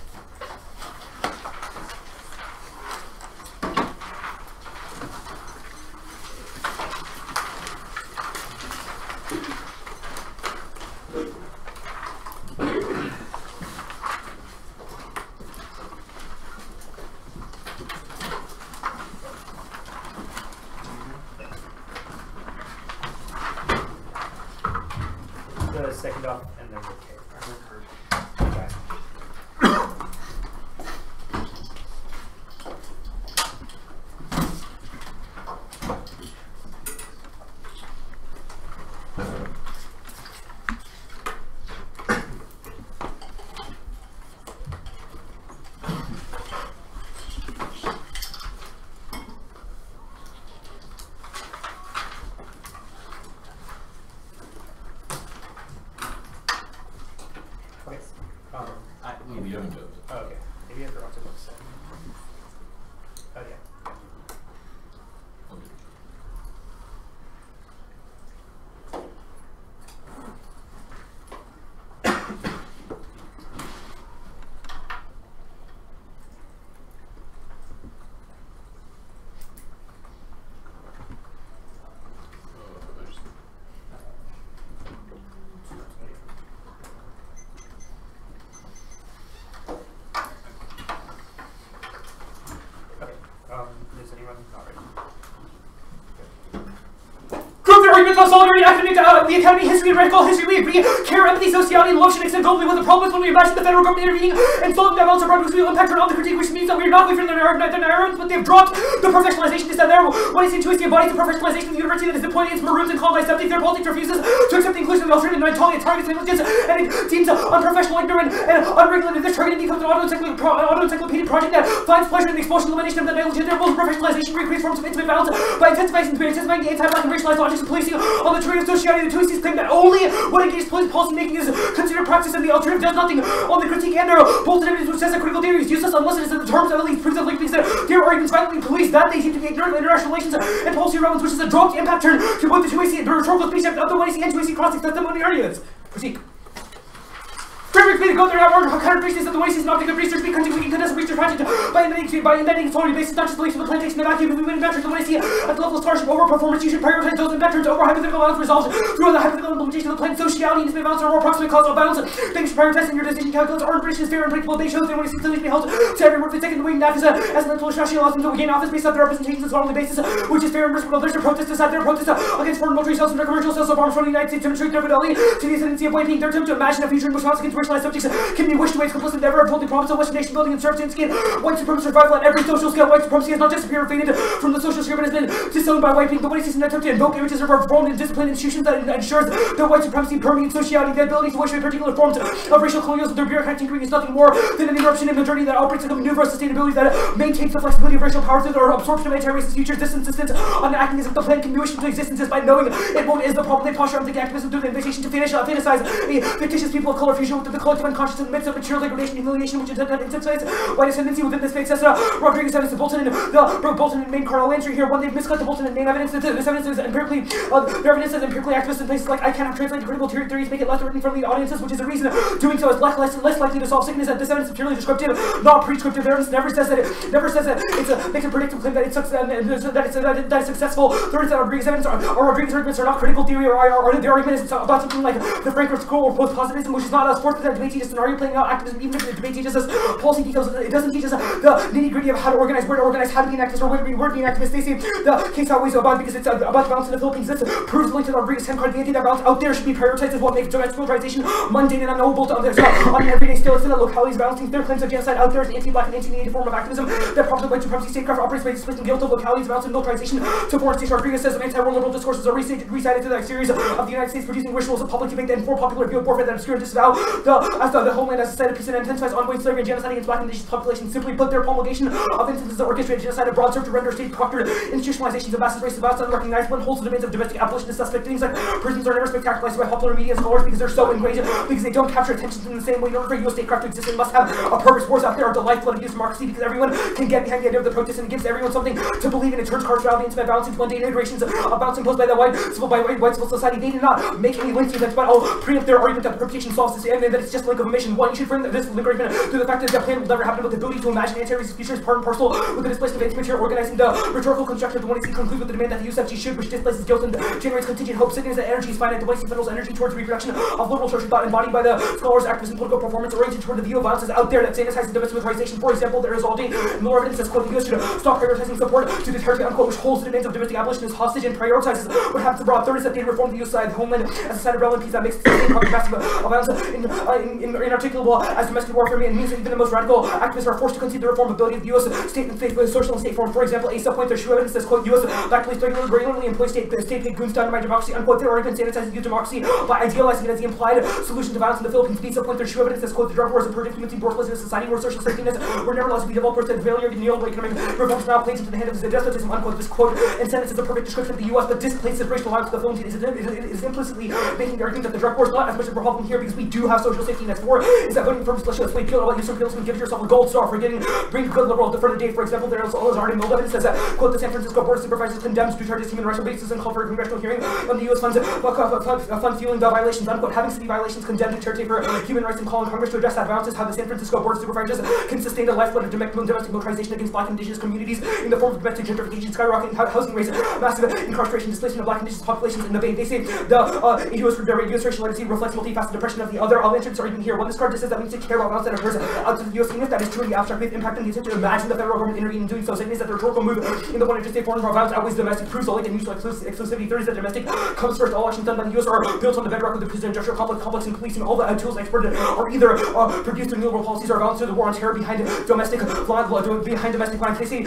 The second off and then they kick. Okay. We haven't done it. Oh, okay. Maybe I forgot to look. So. Oh, yeah. Is anyone not ready? Prove their arguments on solidarity, academic, the academy, history, and radical history. We agree. Care, empathy, sociality, and love should extend globally. What the problem is when we imagine the federal government intervening and solving the balance of problems, we will impact on the critique, which means that we are not waiting for their narratives, but they've dropped the professionalization. Is that there? What is intuition embodies the professionalization of the university that is deployed against maroons and colonized septic. Their politics refuses to accept the inclusion of alternative and targets negligence, and it seems unprofessional, ignorant, and unregulated. This targeting becomes an auto-encyclopedic project that finds pleasure in the expulsion and elimination of the negligent. Their professionalization recreates forms of intimate violence by intensifying the anti-black and racialized logics of policing on the terrain of sociality. The Twitties claim that only what engaged policy making is considered practice, and the alternative does nothing on the critique, and their bolted evidence which says that critical theory is useless unless it is in the terms of at least proves that links that their arguments violently police that they seem to be ignorant of international relations and policy relevance, which is a dropped impact turn to both the 2AC and the rhetorical speech of the 1AC and 2AC crossing testimony arguments. Critique. Framework made to go there now order counter-basis that the way is not good research. We can contest research project by embedding authority basis, not just beliefs of the plantation and vacuum. If we win inventors the way at the level of scholarship over performance, you should prioritize those inventors over hypothetical balance resolved through the hypothetical implementation of the plan. Sociality and balance are more approximate causal balance. Things you prioritize in your decision calculus are British is fair and predictable. They show that they want to see clearly be held to every word for second weight as an intellectual laws until we gain office based on their representations on a scholarly basis, which is fair and reasonable. There's a protest decide their protest against foreign military sales and their commercial sales of arms from the United States to demonstrate their fidelity to the ascendancy of white being their attempt to imagine a future in which Wisconsin can racialized subjects can be wished to waste complicit endeavor of holding promise of Western nation building and service skin. White supremacy survival at every social scale. White supremacy has not disappeared or faded from the social sphere, but has been disowned by white people. The white system attempt to invoke images of reformed and disciplined institutions that ensures that white supremacy permeates sociality. The ability to wish a particular forms of racial colonialism, their bureaucratic tinkering is nothing more than an interruption in modernity that operates in the maneuver of sustainability that maintains the flexibility of racial power through their absorption of anti-racist futures. This insistence on acting as if the plan can be wished into existence is by knowing it won't is the problem. They posture of the activism through the invitation to fantasize a fictitious people of color fusion with the collective unconscious in the midst of material degradation, humiliation, which intensifies white ascendancy within this space. Rodriguez evidence the Bolton and main Carl Landry here. When they've miscut the Bolton and main evidence, this evidence is empirically their evidence is empirically activist in places like I cannot translate to critical theories, make it less written friendly to audiences, which is the reason doing so is less likely to solve sickness. That this evidence is purely descriptive, not prescriptive. Their evidence never says that it makes a predictive claim that it's successful. The evidence that Rodriguez evidence or Rodriguez arguments are not critical theory or their argument is about something like the Frankfurt School or post-positivism, which is not a sports debate teaches scenario playing out activism. Even if the debate teaches us policy details, it doesn't teach us the nitty-gritty of how to organize, where to organize, how to be an activist, or where to be an activist. They say the case always about because it's about balance in the Philippines. This proves linked to the Rodriguez 10 card. The idea that balance out there should be prioritized is what makes domestic militarization mundane and unknowable to others. On an everyday scale, it's in the localities balancing their claims of genocide out there is an anti-black and anti-native form of activism that prompts white supremacy statecraft operates by displacing guilt of localities balancing militarization to foreign states. Rodriguez says anti-war liberal discourses are recited to the series of the United States producing rituals of public debate that inform popular view of warfare that obscure and disavow the homeland as a site of peace and intensifies ongoing slavery and genocide against black and indigenous populations. Simply put, their promulgation of instances of orchestrated genocide abroad serve to render state-proctored institutionalizations of vast races about unrecognizable and holds the domains of domestic abolition as suspect. Things like prisons are never spectacularized by popular media and scholars because they're so ingrained, because they don't capture attention in the same way. In order for U.S. statecraft to exist, it must have a purpose. Wars out there are the lifeblood of U.S. democracy because everyone can get behind the idea of the protest and it gives everyone something to believe in. It turns carceral into balance into mundane iterations of balance imposed by the white civil society. They did not make any links to that, but I'll preempt their argument that the perpetuation solves this and that it's just a link of omission. One, you should frame this link argument through the fact that the plan will never happen, with the ability to imagine anti-racist futures part and parcel with the displacement of anti-material organizing the rhetorical construction of the 1AC concludes with the demand that the USFG should, which displaces guilt and generates contingent hope. Sickness that energy is finite. The 1AC funnels energy towards reproduction of liberal social thought embodied by the scholars, activists, and political performance oriented toward the view of violence is out there that sanitizes domestic militarization. For example, there is all day Mueller evidence that quote the US should stop prioritizing support to the territory unquote, which holds the demands of domestic abolition as hostage and prioritizes what happens abroad. Third is that they reform the US side, the homeland as a side of relevant peace that makes the same massive violence inarticulable as domestic warfare and means that even the most radical activists are forced to concede the reformability of the U.S. state and state with social and state form. For example, a sub-point their shoe evidence says, quote, U.S. black police regularly employ state-paid goons to undermine democracy, unquote. Their argument sanitizes youth democracy by idealizing it as the implied solution to violence in the Philippines. B sub-point their shoe evidence says, quote, the drug war is a perfect influencing worthless in a society where social safety nets were never allowed to be developed, and the failure of the neoliberal reforms now plays into the hand of despotism, unquote. This quote and sentence is a perfect description of the U.S. but displaces racial violence to the Philippines. It is implicitly making the argument that the drug war is not as much of a problem here because we do have social safety 15 as 4 is that voting for let's wait, appeal about use of appeals and give yourself a gold star for getting bring good liberal to front of the day. For example, there is already no evidence says that, quote, the San Francisco Board of Supervisors condemns Duterte's human rights abuses and called for a congressional hearing on the U.S. funds fueling the violations, unquote. Having city violations condemned Duterte for human rights and calling Congress to address that violence is how the San Francisco Board of Supervisors can sustain the lifeblood of domestic militarization against black and indigenous communities in the form of domestic gentrification, skyrocketing housing rates, massive incarceration, displacement of black and indigenous populations in the Bay. They say the U.S. racial legacy reflects multifaceted depression of the other. I'll answer this argument here. When this card just says that we need to care about violence that occurs outside the U.S., even if that is true in the abstract, with impact on the attempt to imagine the federal government intervening in doing so. Second is that the rhetorical move in the one to say foreign violence outweighs domestic proves all and mutual exclusivity. Third is that domestic comes first. All actions done by the U.S. are built on the bedrock of the prison-industrial complex and policing. All the tools exported are either produced through neoliberal policies or violence through the war on terror behind domestic violence. They say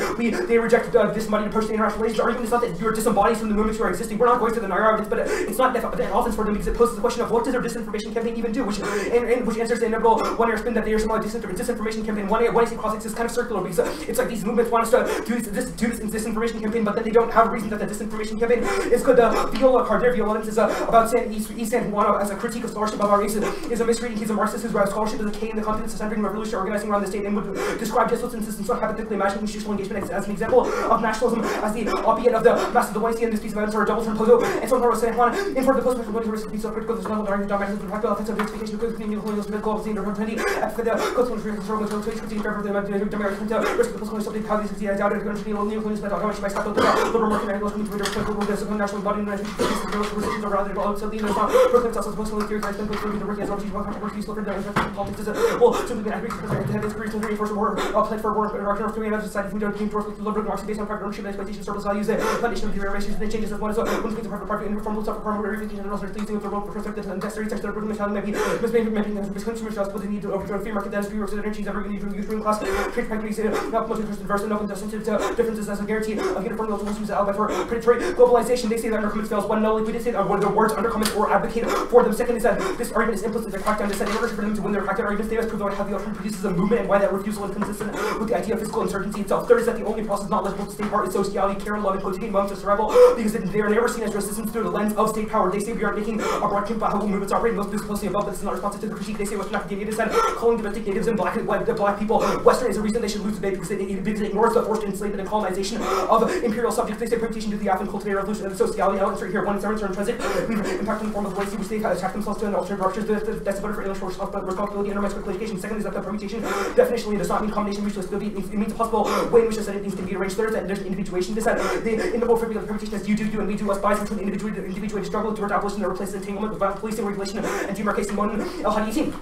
they reject this muddied approach to international relations. The argument is not that you're disembodied from the movements you are existing. We're not going to the Naira evidence, but it's not an offense for them because it poses the question of what does their disinformation campaign even do, which answers the inevitable one-air spin that they are somehow disinformation campaign. One AC politics is kind of circular because it's like these movements want us to do this disinformation campaign, but then they don't have a reason that the disinformation campaign is good. The Viola card there, Viola is about East San Juan as a critique of scholarship of our race is a misreading. He's a Marxist whose scholarship is a K in the confidence of centering revolution organizing around the state and would describe Jesuit's insistence on hypothetically imagining institutional engagement as an example of nationalism as the opiate of the mass of the white and this piece of evidence are a double from Pozo and San Juan San Juan in for the post-social political risk of being so critical there's no argument about the practical effects of justification of colonial colonialism and global scene of opportunity after the cultural control of the critique of the American risk of the post-colonial subject how these are doubted country neocolonialism that automatically by capital liberal market and local community political this national body and positions are rather well so the proclaims also post-colonial theory has been put through the work as opportunity for controversies look at the politics as well simply been agreed because they have this career to reinforce war played for war direction of doing another society from doing towards liberal democracy based on private ownership and exploitation surplus values the foundation of the races and changes as one as one thing to private informal self-reform verification and also things with the role for perspective and necessary such that the mentality may be misbehaving consumer jobs but they need to overturn free market that is free works and energies ever need to use ruling class trade practices not promoting first diverse and open to sensitive differences as a guarantee of uniform levels use alibi for predatory globalization. They say that undercomments fails one no we did say that one of the words undercomments or advocate for them. Second is that this argument is implicit in the crackdown. They said in order for them to win their crackdown arguments they must prove how the alternative produces a movement and why that refusal is consistent with the idea of physical insurgency itself. Third is that the only process not legible to state power is sociality, care and love and potentate moments of survival because they are never seen as resistance through the lens of state power. They say we are making a broad claim about how movements operate most closely above, but this is not responsive to the critique. They say Western academia is that calling domestic natives and black people Western is a reason they should lose the debate because it ignores the forced enslavement and colonization of imperial subjects. They say reputation to the Af and cultivate revolution and sociality elements right here. One is our turn transit. We've impacted in the form of ways in which they attack themselves to an alternative ruptures. That's better for English responsibility and critical education. Second is that the permutation definitionally does not mean combination mutual stability. It means a possible way in which the set of things can be arranged. Third is that there's an individuation. This in the whole formula of permutation as you do and we do us bias between individuated struggle toward abolition that replaces entanglement with violent policing, regulation, and demarcation. One how do you think?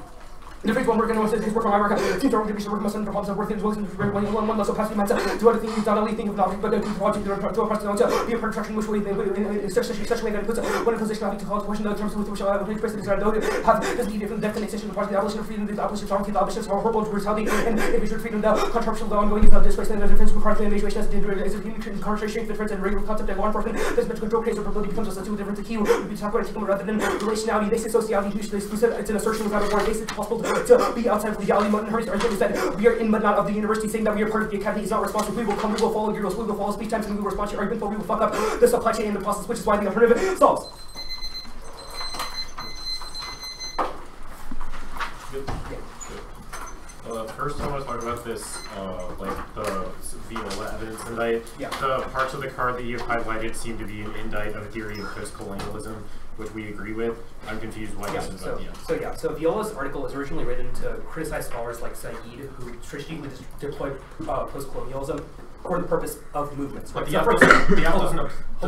The first one we're going to say work on my work. Seems to be work must under problems of work and one must pass the mindset to other things not only think of object but to project to a person to be a production which way in such a way that it puts one in position having to call question the terms with which I would express the desire to have this need different depth and extension of the abolition of freedom, the abolition of sovereignty, the abolition of horrible brutality and individual freedom, the controversial the ongoing use of displacement and the difference required the individuation as incarceration, difference and regular concept and law enforcement. This much control case or probability becomes a substitute difference. The key would be to talk about it rather than relationality. They say sociality mutually exclusive. It's an assertion without a word. They say it's possible to be outside of legality. Martin Hurry's argument is that we are in but not of the university, saying that we are part of the academy is not responsible. We will come, we will follow your rules, we will follow speech times, and we will respond to your argument, but we will fuck up the supply chain in the process, which is why the alternative solves. First, I want to talk about this, like the Viola evidence indite. Yeah. The parts of the card that you've highlighted seem to be an indite of a theory of post-colonialism, which we agree with. I'm confused why this is about the end. So Viola's article is originally written to criticize scholars like Said, who strategically deployed post-colonialism for the purpose of movements. But right? the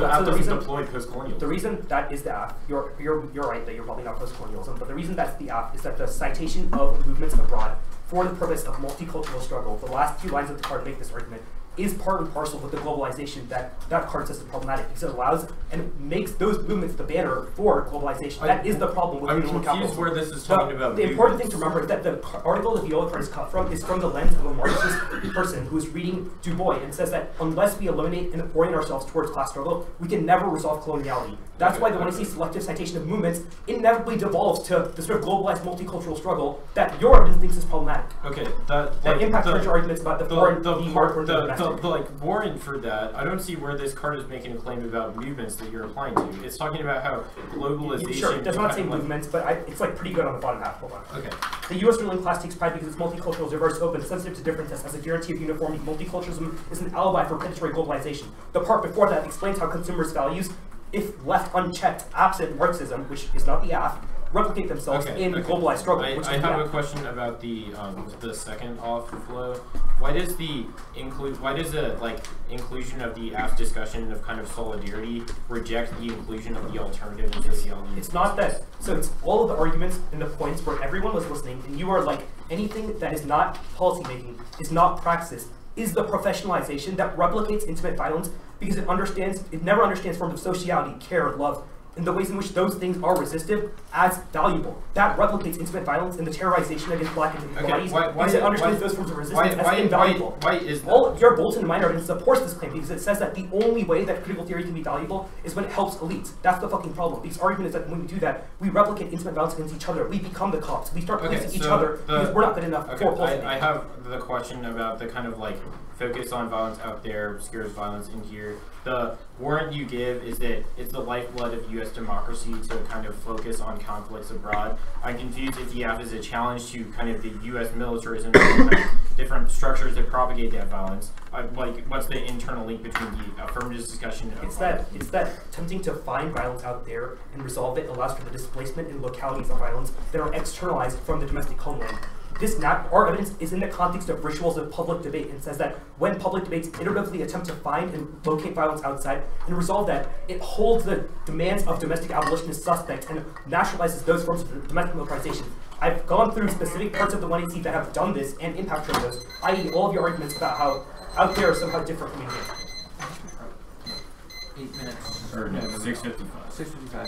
app doesn't deploy post-colonialism. The reason that is the app, you're right that you're probably not post-colonialism, but the reason that's the app is that the citation of movements abroad for the purpose of multicultural struggle, the last few lines of the card make this argument, is part and parcel with the globalization that card says is problematic because it allows and makes those movements the banner for globalization. That is the problem with regional capitalism. Where this is talking about the important thing to remember is that the article that Viola card is cut from is from the lens of a Marxist person who is reading Du Bois and says that unless we eliminate and orient ourselves towards class struggle, we can never resolve coloniality. That's why when I see selective citation of movements inevitably devolves to the sort of globalized multicultural struggle that your evidence thinks is problematic. Okay, that impacts your arguments about the foreign being more important than the like warrant for that, I don't see where this card is making a claim about movements that you're applying to. It's talking about how globalization. Sure, it does not say movements, but it's like pretty good on the bottom half. Hold on. Okay. The U.S. ruling class takes pride because its multicultural, diverse, open, sensitive to differences as a guarantee of uniformity. Multiculturalism is an alibi for predatory globalization. The part before that explains how consumers' values, if left unchecked, absent Marxism, which is not the AF, replicate themselves in the globalized struggle. I have a question about the second off flow. Why does the inclusion of the AF discussion of kind of solidarity reject the inclusion of the alternative in sociology? It's not that. So it's all of the arguments and the points where everyone was listening, and you are like, anything that is not policy making, is not praxis, is the professionalization that replicates intimate violence because it never understands forms of sociality, care, love, and the ways in which those things are resistive as valuable. That replicates intimate violence and the terrorization against black and bodies because it understands those forms of resistance as invaluable. Why is that? All your Bolton and minor evidence supports this claim because it says that the only way that critical theory can be valuable is when it helps elites. That's the fucking problem. Because argument is that when we do that, we replicate intimate violence against each other. We become the cops. We start policing each other because we're not good enough for policy. I have the question about the kind of like focus on violence out there, obscures violence in here. The warrant you give is that it's the lifeblood of U.S. democracy to kind of focus on conflicts abroad. I'm confused if the AF is a challenge to kind of the U.S. militarism and kind of different structures that propagate that violence. Like, what's the internal link between the affirmative discussion of it's that tempting to find violence out there and resolve it allows for the displacement in localities of violence that are externalized from the domestic homeland. Our evidence is in the context of rituals of public debate and says that when public debates iteratively attempt to find and locate violence outside and resolve that, it holds the demands of domestic abolitionists suspect and nationalizes those forms of domestic militarization. I've gone through specific parts of the 1AC that have done this and impact from those, i.e. all of your arguments about how out there are somehow different from in here. 8 minutes. Or no, 6:55. 6:55.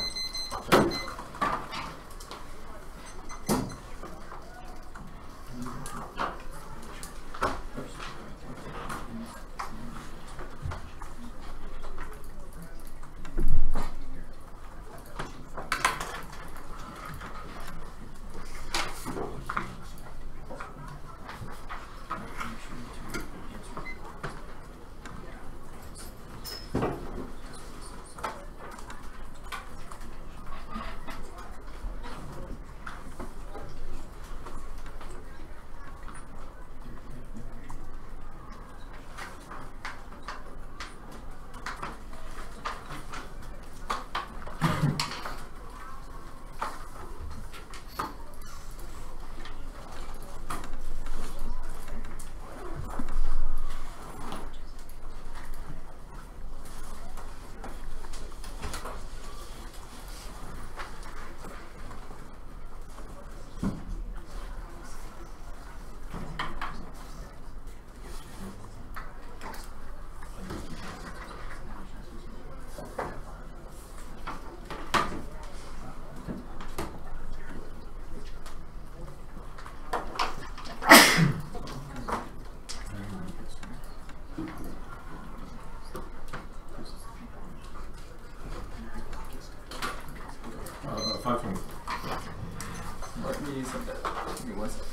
Let me set that. Give me 1 second.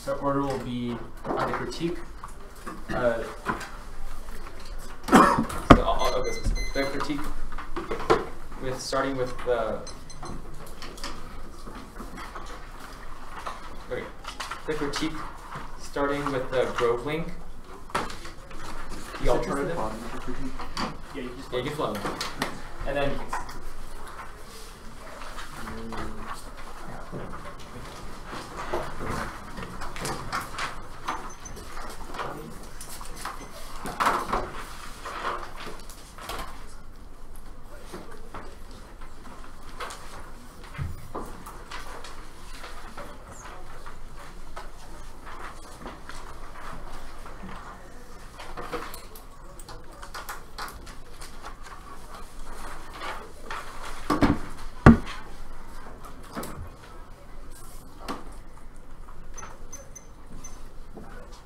The order will be the critique. So I'll go specific. The critique starting with the. Okay. The critique starting with the Grove link. The alternative. Yeah, you can flow. And then.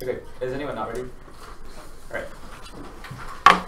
Okay, is anyone not ready? Alright.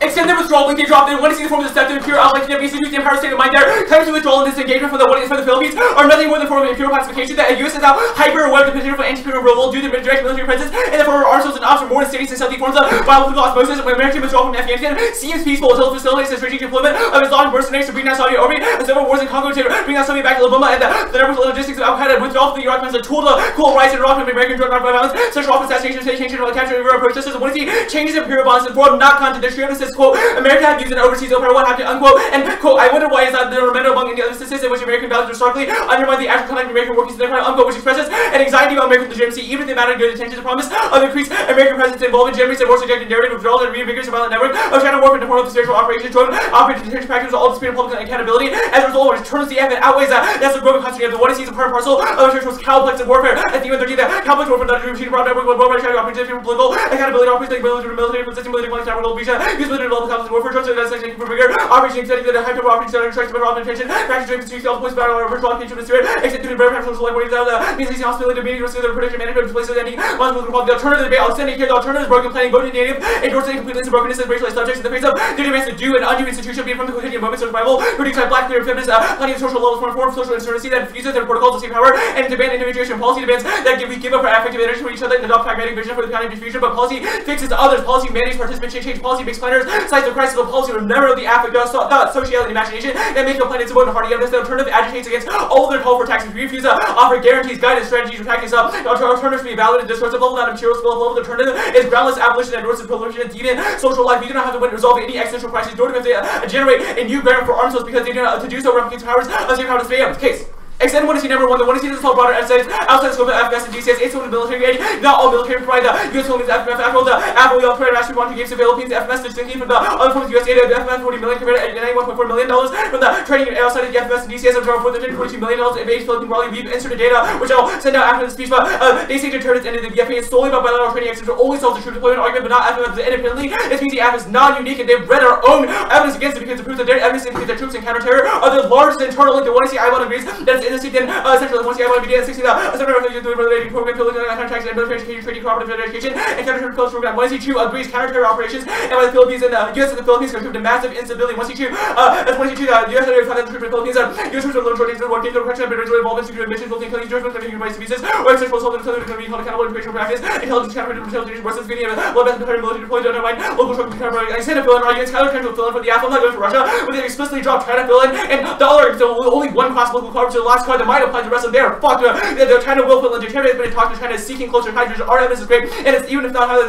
extend the withdrawal link they dropped. They want to see the form of deceptive, pure outline, kidnapping, seduce the empire state of mind there. Claims of withdrawal and disengagement from the what is for the Philippines are nothing more than a form of imperial pacification that the U.S. is now hyper aware of the potential for anti-imperial rule due to the direct military presence and the former arsenals and ops are more instating and stealthy forms of biological osmosis. When American withdrawal from Afghanistan seems peaceful until it facilitates the strategic deployment of Islamic mercenaries to bring down Saudi Arabia and several wars in Congo to bring down Saudi back to Libya and the network logistics of Al-Qaeda withdrawal from the Iraq as a tool to cool rise in Iraq from American drug violence, sexual assassination, state change, and capture of Europe protesters. When we see changes in imperial bonds and form not contradictory, emphasis, quote, America had used an overseas empire, what happened, unquote, and, quote, I wonder why is that the remainder among any other instances in which American values historically undermine the actual conduct of American workings in the empire, unquote, which expresses an anxiety about American legitimacy, even if the matter of good intentions and promise of increased American presence involvement generates a more subjective narrative of withdrawal and reinvigorates a violent network of China warfare in the form of spiritual operations, joint operating detention practices, all disputing public accountability. As a result, which turns the F and outweighs that's the growing consequence of the what is a part and parcel of a church was cowplex of warfare. At the end of the cowplex warfare that machine brought network with worldwide China operations for political accountability, operations military position, military money, capital, use military level conflict warfare, trust that's like for bigger operation extending the high tempo operations that strikes better optimization, practice trade between self police battle or virtual application of the spirit, except through better social life, where the means the hospitality of meeting risk of the prediction management places ending one the alternative debate, outstanding here, the alternative broken planning, voting native, endorsing completely brokenness and racialized subjects in the face of the demands to do and undo institution being from the quotidian moments of survival, who decide black, clear, feminist, plenty of social levels for form of social insurgency that infuses their protocols of state power and demand individuation policy demands that we give up our affective energy for each other and adopt pragmatic vision for the kind of future, but policy fixes to others, policy mandates participation, change policy makes planners, sites of crisis of policy remember the affect, thought, sociality, and imagination that make a plan into a hardy evidence. The alternative agitates against all of their call for taxes. We refuse to offer guarantees, guidance, strategies, or tactics. Alternatives to be valid and discourse. Level not material skill. Level alternative is groundless abolition and endorses proliferation and deviant social life. We do not have to resolve any existential crises, nor do we have to generate a new ground for arms because they do not to do so replicates powers of state power to spam. Case. Extend one is number one. The one is this whole broader essays outside the scope of FMS and DCS. It's one of the military aid. Not all military provide the U.S. Philippines FMS. After all, the Apple Young Prayer Master want to give the Philippines FMS distinctly from the other forms of U.S. aid. The FMS $40 million compared to $91.4 million from the training outside of the FMS and DCS of $42 million in base Philippine broadly. We've inserted data, which I'll send out after the speech. But they say deterrence ended the FA is solely about bilateral training exercises. Only solves the troop deployment argument, but not FMS independently. This means the app is non-unique, and they've read our own evidence against it because it proves that their evidence indicates that troops in counter-terror are the largest internal link. The one I see I-1 agrees that it's innocent in once I want to be doing 60 program, contracts, and military education, training, cooperative education, and counter-terror program. Once he agrees counter-terror operations, and by the Philippines and the U.S. and the Philippines contribute to massive instability. Once he as once he the U.S. and the troops in the Philippines, U.S. troops are little short of working to correction, but involvement in missions, both including judgment, human rights abuses, or accessible assault and to be held accountable information practice, intelligence counter-intelligence versus video, low best military deployed to undermine local troop counter. I said to fill in arguments, counter-terror fill in for the AFL, not going for Russia, but they explicitly dropped China fill in, and dollar, so only one class local coverage to the last card that might apply to the rest of their fuck. They're trying to will fill in determinate, but they talk to China seeking closer ties. Our evidence is great, and it's even if not how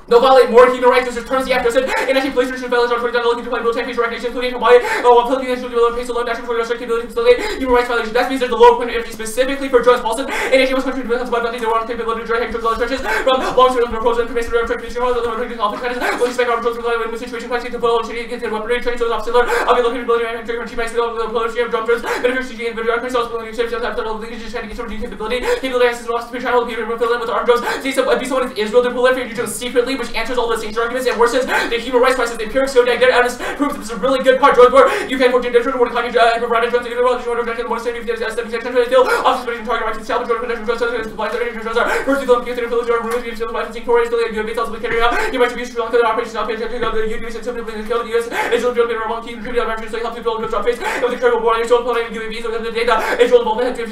they'll violate more human rights, which turns the actor said, and actually police should violate looking to play military face recognition, including Hawaii, Philippines should develop pace alone, national restrict capability to facilitate human rights violations. That means there's a lower point of energy specifically for Joyce Paulson, and actually was country defense about nothing, they want to capability to direct drugs other churches from long-term approach and permissive restriction, conflict credits, will expect our controls in the situation, fighting to pull shitty against weaponry, training shows off similar, I'll be looking ability and trigger, chief of the policy of drum drones, beneficiary and video records, also building ships, after all the leadership trying to get some capability access to be trying to be fill in with armed drones, see someone in Israel to proliferate drones secretly, which answers all the same arguments and worsens the human rights crisis. The empirics go down. Their evidence proves this is a really good part. Drones were you can fortune different what kind of provided drones in the world. You want to the more safety of the 76 still officers putting target rights and salvage drone protection drones. So supplies that drones are first to the computer village or rules you still licensing for still you have also carry out you might use for the operations of the UAVs and simply kill the US Israel drone remote team contribute to help to build drone face of the terrible war Israel planning UAVs with the data Israel involvement to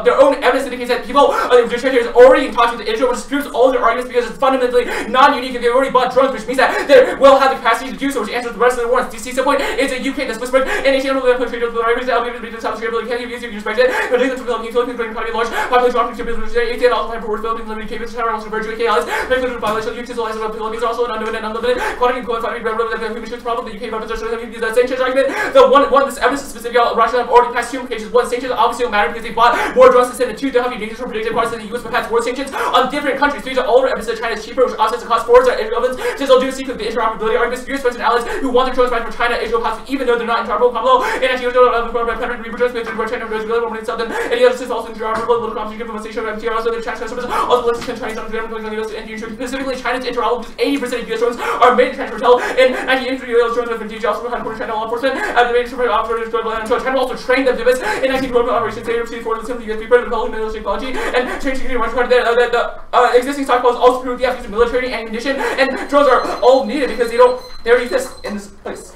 their own evidence indicates that people the is already in touch with Israel, which proves all their arguments because it's fundamentally non-unique and they've already bought drones, which means that they will have the capacity to do so, which answers the rest of the warrants. DC point is a UK that's whispered, and it's able to trade with the rivalries that will be able to establish ability can use if you respect it. But they can develop new Philippines, bringing probably large population opportunities to business. 18 also have for Philippines, limited capabilities, power, also virtually chaos. Regulatory violation, utilize the Philippines also an unlimited quantity and qualified relevant that human shift problem. The UK weapons are still having used that sanctions argument. The one this evidence is specific. Russia have already passed 2 implications. One, sanctions obviously don't matter because they bought more drones to send, and 2, they'll have dangerous or predicted parts of the US, but passed more sanctions on different countries. 3, all over evidence that China is cheaper, which offsets the cost. 4, Israel do seek the interoperability arguments. US friends and allies who want their drones back from China, Israel has even though they're not interoperable. Pablo and actually China really want to sell them. Any other systems also interoperable. Little companies give them a station of MTR, also the Chinese customers also listen to Chinese on the US and specifically China's interoperable because 80% of US drones are made in China for and 90% of drones from DG also had China law enforcement and the major operators so China also trained them to this in 19 road operations. They received for the US people developing military technology and training security much harder than the existing stockpiles also prove the absence of military ammunition, and drones are all needed because they already exist in this place.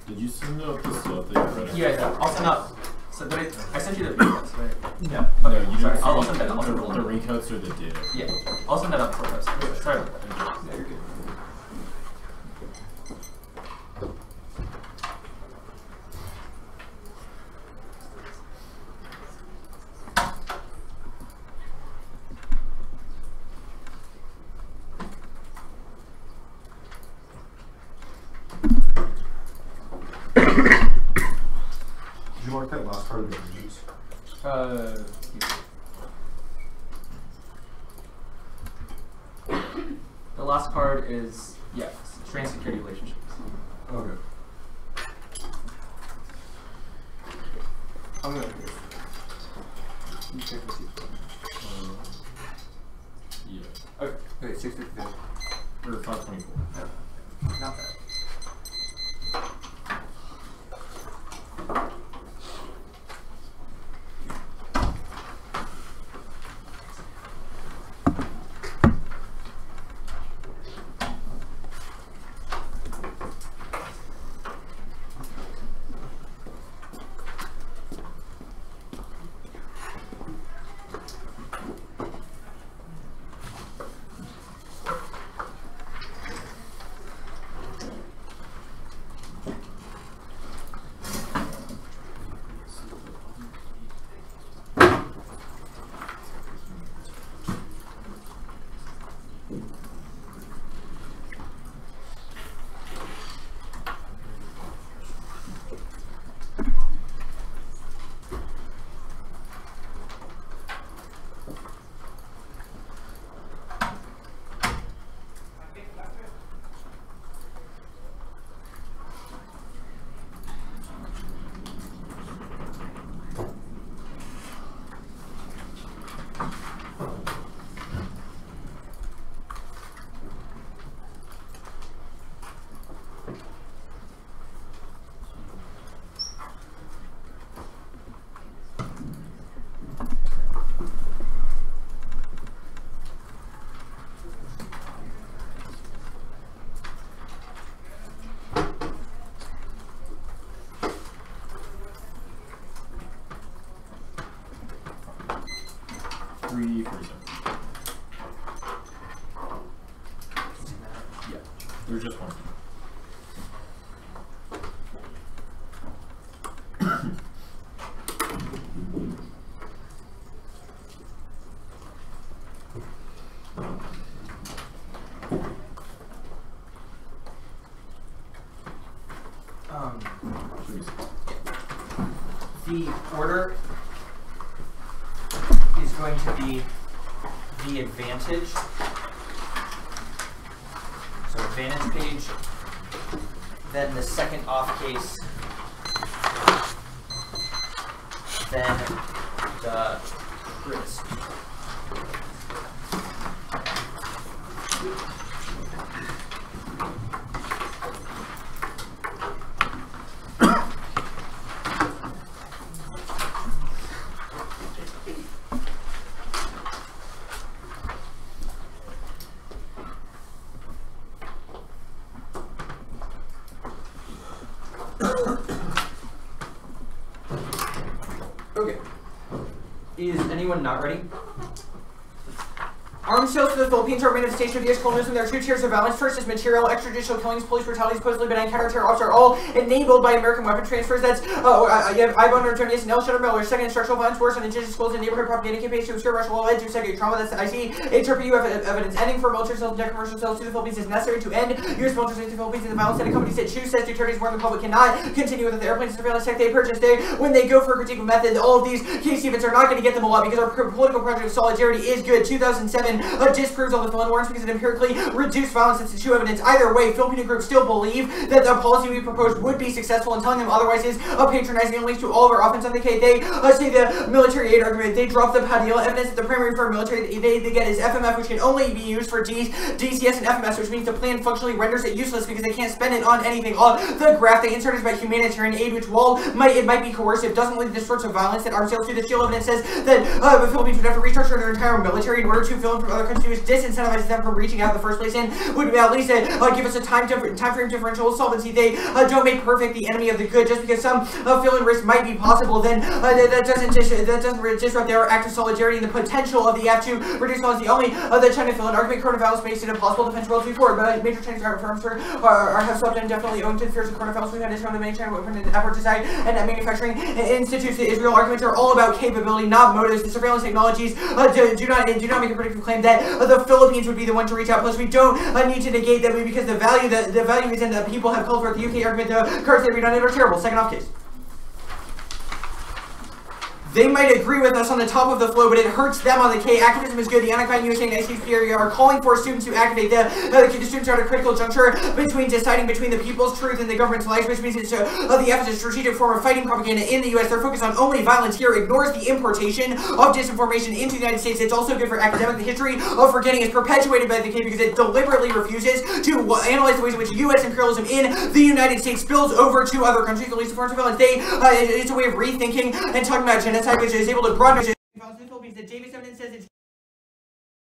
Did you send out the stuff that you read? Yeah, I'll send out. So, but I sent you the recuts, right? Yeah. No, Okay, you sorry. didn't I'll send send that. I'll send the recuts or the data. Yeah, I'll send that out before post. Sorry about that. Yeah, you're good. Did you mark that last part of the reviews? The last card is, yeah, strained security relationships. Okay. I'm going to you check this. Yeah. Okay, 655. Or 524. Not bad. Yeah, there's just one. The order is going to be the advantage. So advantage page, then the second off case, then the risk. Okay. Is anyone not ready? Armed sales to the Philippines are a manifestation of U.S. colonialism. There are two tiers of violence. First is material, extrajudicial killings, police brutality, supposedly benign counter-terror ops are all enabled by American weapon transfers. That's, you have I-Bone, Journalist, and Shutter Miller. Second, structural violence, worse on indigenous schools and neighborhood propaganda campaigns to obscure Russian law, to second trauma. That's the IC. Interpret evidence. Ending for military sales and direct commercial sales to the Philippines is necessary to end U.S. military sales to the Philippines and the violence that accompanies it. Choose says deterrents more than the public cannot continue with the airplanes and surveillance tech they purchased. When they go for a critique of method, all of these case events are not going to get them a lot because our political project of solidarity is good. 2007 disproves all the Philin warrants because it empirically reduced violence into true evidence. Either way, Filipino groups still believe that the policy we proposed would be successful, and telling them otherwise is patronizing and links to all of our offense on the K. They say the military aid argument. They drop the Padilla evidence that the primary for military they get is FMF, which can only be used for DCS and FMS, which means the plan functionally renders it useless because they can't spend it on anything. On the graph they insert is about humanitarian aid, which while it might be coercive, doesn't lead to the sorts of violence that arms sales do. The shield evidence says that the Philippines would have to restructure their entire military in order to fill in from other countries disincentivizes them from reaching out in the first place, and would at least give us a time frame differential solvency. They don't make perfect the enemy of the good. Just because some feeling risk might be possible, then that doesn't disrupt their act of solidarity and the potential of the act to reduce violence. The only the China field argument coronavirus makes it impossible to defend world forward. But major Chinese government firms have swept indefinitely owing to the fears of coronavirus. We've had to show the many China weapon and effort design and manufacturing institutes. The Israel arguments are all about capability, not motives. The surveillance technologies do not make a predictive claim that the Philippines would be the one to reach out. Plus, we don't need to negate that because the value is in the people have called for the UK argument. The cards they read on it are terrible. Second off case. They might agree with us on the top of the flow, but it hurts them on the K. Activism is good. The Anakai USA and ICP are calling for students to activate. The students are at a critical juncture between deciding between the people's truth and the government's lies, which means it's the F is a strategic form of fighting propaganda in the U.S. They're focused on only violence here, ignores the importation of disinformation into the United States. It's also good for academic. The history of forgetting is perpetuated by the K because it deliberately refuses to analyze the ways in which U.S. imperialism in the United States spills over to other countries, at least the forms of violence. It's a way of rethinking and talking about genocide, which is able to broaden violence in the Philippines. The Davis evidence says it's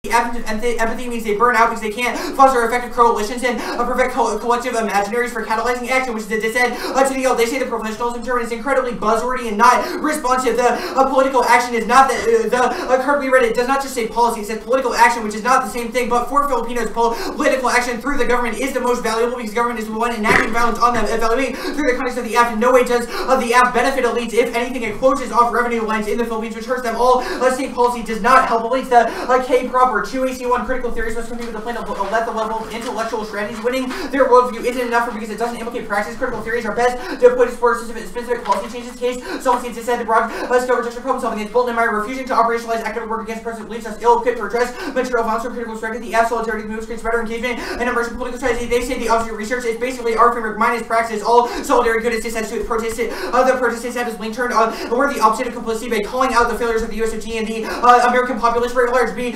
empathy means they burn out because they can't foster effective coalitions and prevent collective imaginaries for catalyzing action, which is the dissent to the yield. They say the professionalism term is incredibly buzzwordy and not responsive. The political action is not the card we read. It does not just say policy. It says political action, which is not the same thing. But for Filipinos, political action through the government is the most valuable because government is the one enacting violence on them. Evaluating through the context of the act, in no way does the act benefit elites. If anything, it closes off revenue lines in the Philippines, which hurts them all. State policy does not help elites. The K proper 2AC1 critical theories must compete with the plan to let the level of intellectual strategies winning their worldview isn't enough because it doesn't implicate practice. Critical theories are best to put for specific policy changes. Case someone seems to said the broad scope of problem solving against Bolton and Meyer refusing to operationalize active work against President leaves us ill-equipped to address material violence or critical strategy. The app solidarity moves creates better engagement and immersion political strategy. They say the opposite research is basically our framework minus praxis. All solidarity good is dissent to the protest have is linked turned we're the opposite of complicity by calling out the failures of the USFG and the American populace very large. We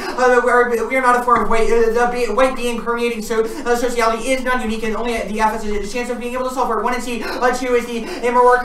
are not a form of white being permeating sociality is non-unique and only the F has a chance of being able to solve it. 1 and C, 2 is the Amorwar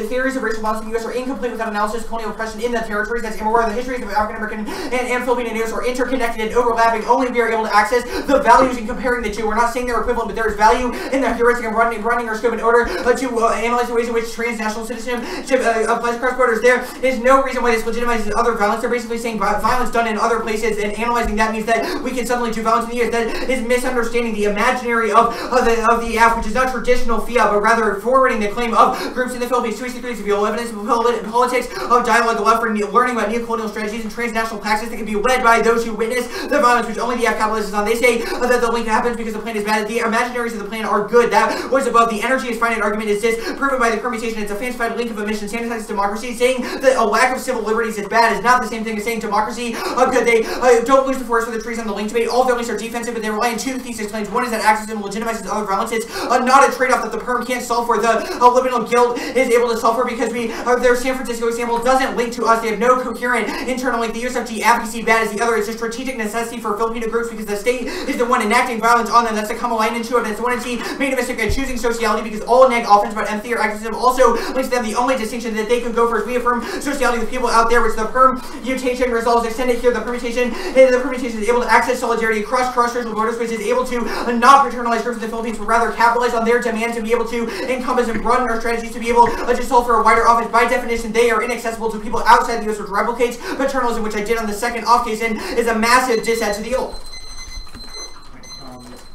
theories of racial violence in the U.S. are incomplete without analysis. Colonial oppression in the territories. That's Amorwar. The histories of African American and Filipino natives are interconnected and overlapping. Only we are able to access the values in comparing the two. We're not saying they're equivalent, but there is value in the heuristic and broadening our scope in order to analyze the ways in which transnational citizenship applies across borders. There is no reason why this legitimizes other violence. They're basically saying violence done in other places, and analyzing that means that we can suddenly do violence in the U.S. That is misunderstanding the imaginary of the app, which is not traditional fiat, but rather forwarding the claim of groups in the Philippines. 263 reveal evidence of politics of dialogue allowed for learning about neo-colonial strategies and transnational practices that can be led by those who witness the violence, which only the app capitalizes on. They say that the link happens because the plan is bad. The imaginaries of the plan are good. That was above. The energy is finite argument is disproven by the permutation. It's a fancified link of emission, sanitizes democracy. Saying that a lack of civil liberties is bad is not the same thing as saying democracy good. They don't lose the forest for the trees on the link debate. All their links are defensive, but they rely on two thesis claims. One is that Axism legitimizes other violence. It's not a trade-off that the perm can't solve for. The liminal guild is able to solve for because their San Francisco example doesn't link to us. They have no coherent internal link. The USFG advocacy bad is the other. It's a strategic necessity for Filipino groups because the state is the one enacting violence on them. That's the common line into it. That's 1 and C made a mistake by choosing sociality because all neg offense about empathy or activism also links to them. The only distinction that they can go for is we affirm sociality of the people out there, which the permutation resolves extended here. The permutation is able to access solidarity across cross-racial borders, which is able to not paternalize groups in the Philippines, but rather capitalize on their demand to be able to encompass and broaden our strategies to be able to solve for a wider offense. By definition, they are inaccessible to people outside the U.S., which replicates paternalism, which I did on the second off case, and is a massive dissent to the old.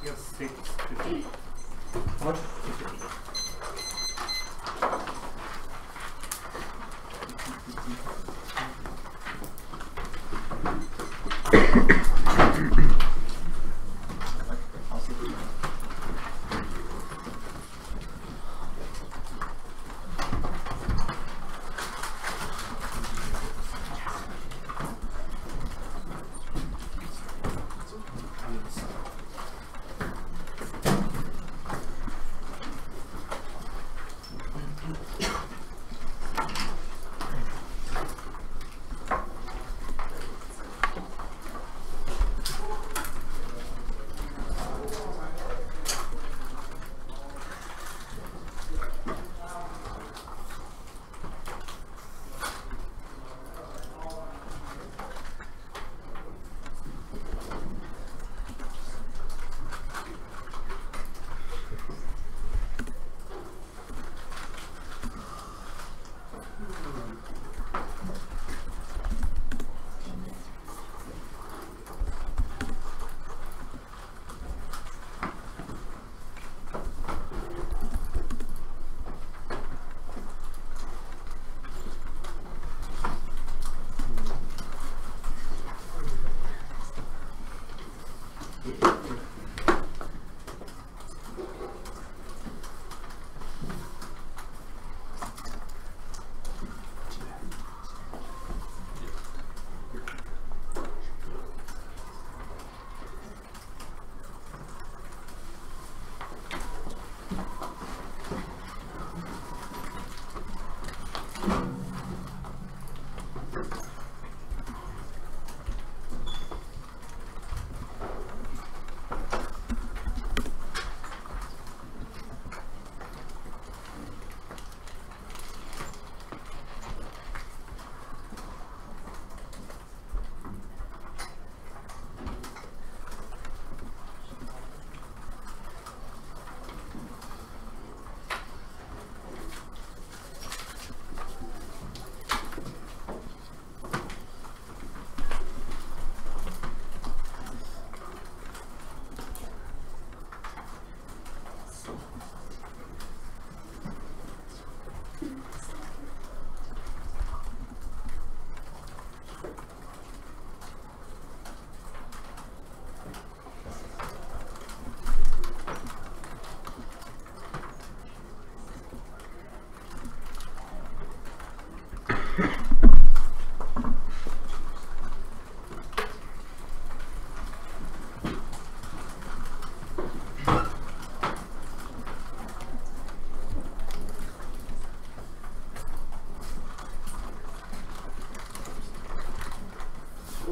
You have 650. How much? 650.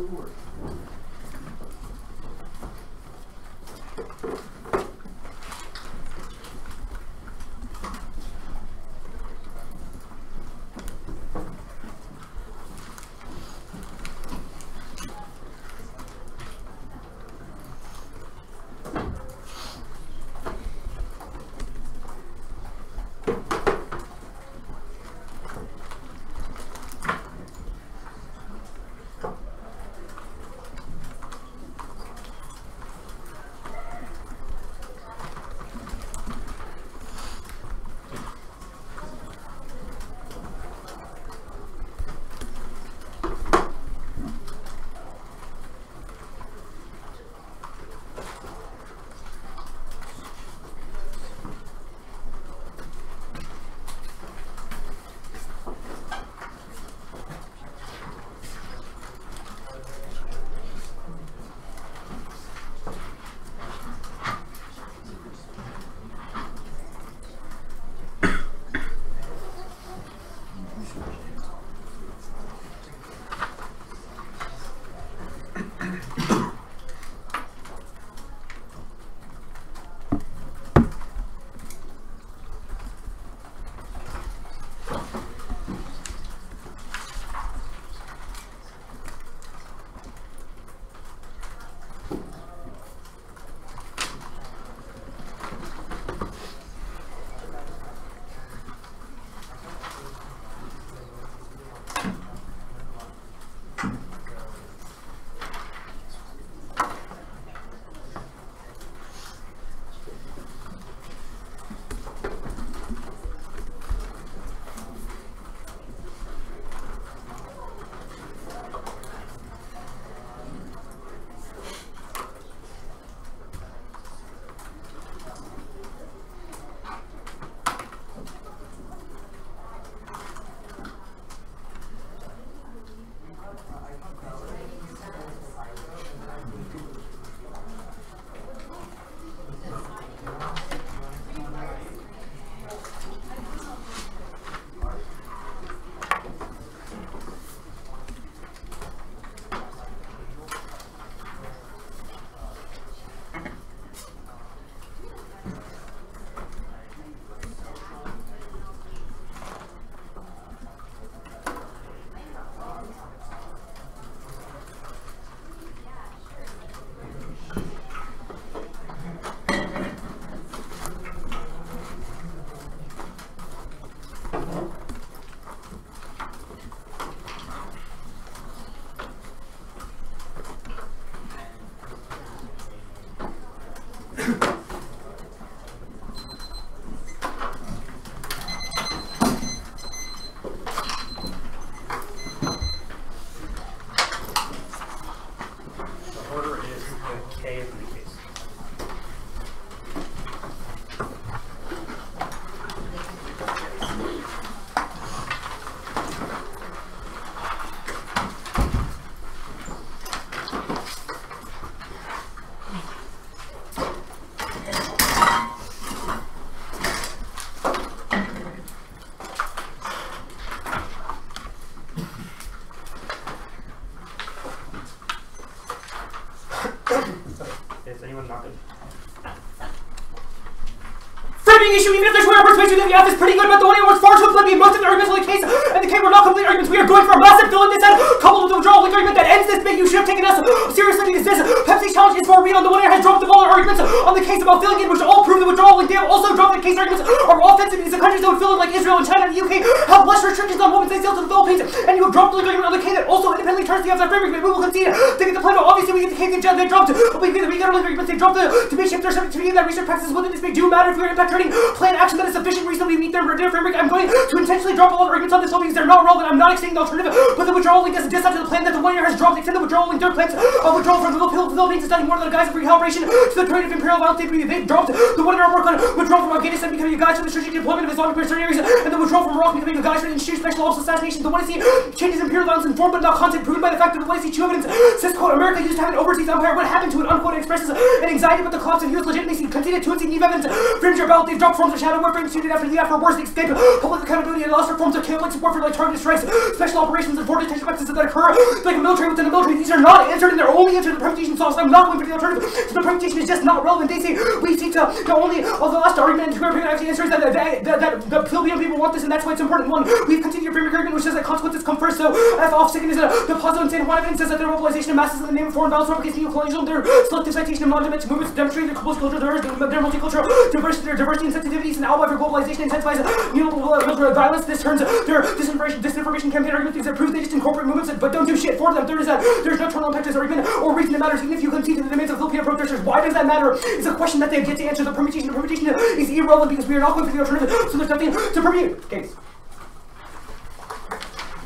forward. Issue, even if there's one persuasion that the author is pretty good about the one was far too flippy. Most of the arguments on the case and the case were not complete arguments. We are going for a massive fill in this head, coupled with the withdrawal link argument that ends this bit. You should have taken us seriously because this Pepsi's challenge is for real. The one here has dropped the ball on arguments on the case about filling in, which all prove the withdrawal link. They have also dropped the case arguments are offensive because the countries that would fill in, like Israel and China and the UK, have less restrictions on women's sales to the Philippines. And you have dropped the link argument on the case that also independently turns the outside framework. We will concede to get the plan. Obviously, we get the case they dropped. But we get the link arguments. They dropped the debate shift. There's something to me that research practices within this may do matter if we are impact turning plan action that is sufficient reason we meet their framework. I'm going to intentionally drop all the arguments on this topic because they're not relevant. I'm not extending the alternative, but the withdrawal link is a diss to the plan that the 1 year has dropped. Extend the withdrawal link. Their plans of withdrawal from the Philippines Philippines is nothing more than a guise of recalibration to the period of imperial violence. They've dropped the one-year work on withdrawal from Afghanistan becoming a guide to the strategic deployment of Islamic mercenaries, and the withdrawal from Iraq becoming a guide to the institute special ops assassination. The 1C changes imperial violence informed but not content, proven by the fact that the 1C true evidence says, quote, America used to have an overseas empire. What happened to it, unquote, expresses an anxiety about the collapse of U.S. legitimacy. Conceded to its new evidence. Fringe rebel, they've dropped forms of shadow warfare instituted after wars to escape public accountability and lost forms of chaotic support for like targeted strikes, special operations, and border detention practices that occur like a military within the military. These are not answered, and they're only answered in the permutation sauce. I'm not going for the alternative. So the permutation is just not relevant. They say we seek to only of the last argument to actually answer is that the Philippine people want this, and that's why it's important. One, we've continued framework agreement which says that consequences come first. So F off second is the positive and San Juan evidence says that their mobilization of masses in the name of foreign violence replicates neocolonialism, their selective citation of non-dimensional movements demonstrate their cultural their multicultural diversity, their diversity and sensitivities, and alibi for globalization intensifies neoliberal violence. This turns their disinformation campaign argument because it proves they just incorporate movements but don't do shit for them. Third is that there's no total impact or even or reason that matters even if you concede to the demands of Filipino protesters. Why does that matter? It's a question that they get to answer. The permutation is irrelevant because we are not going for the alternative, so there's nothing to permute. Case.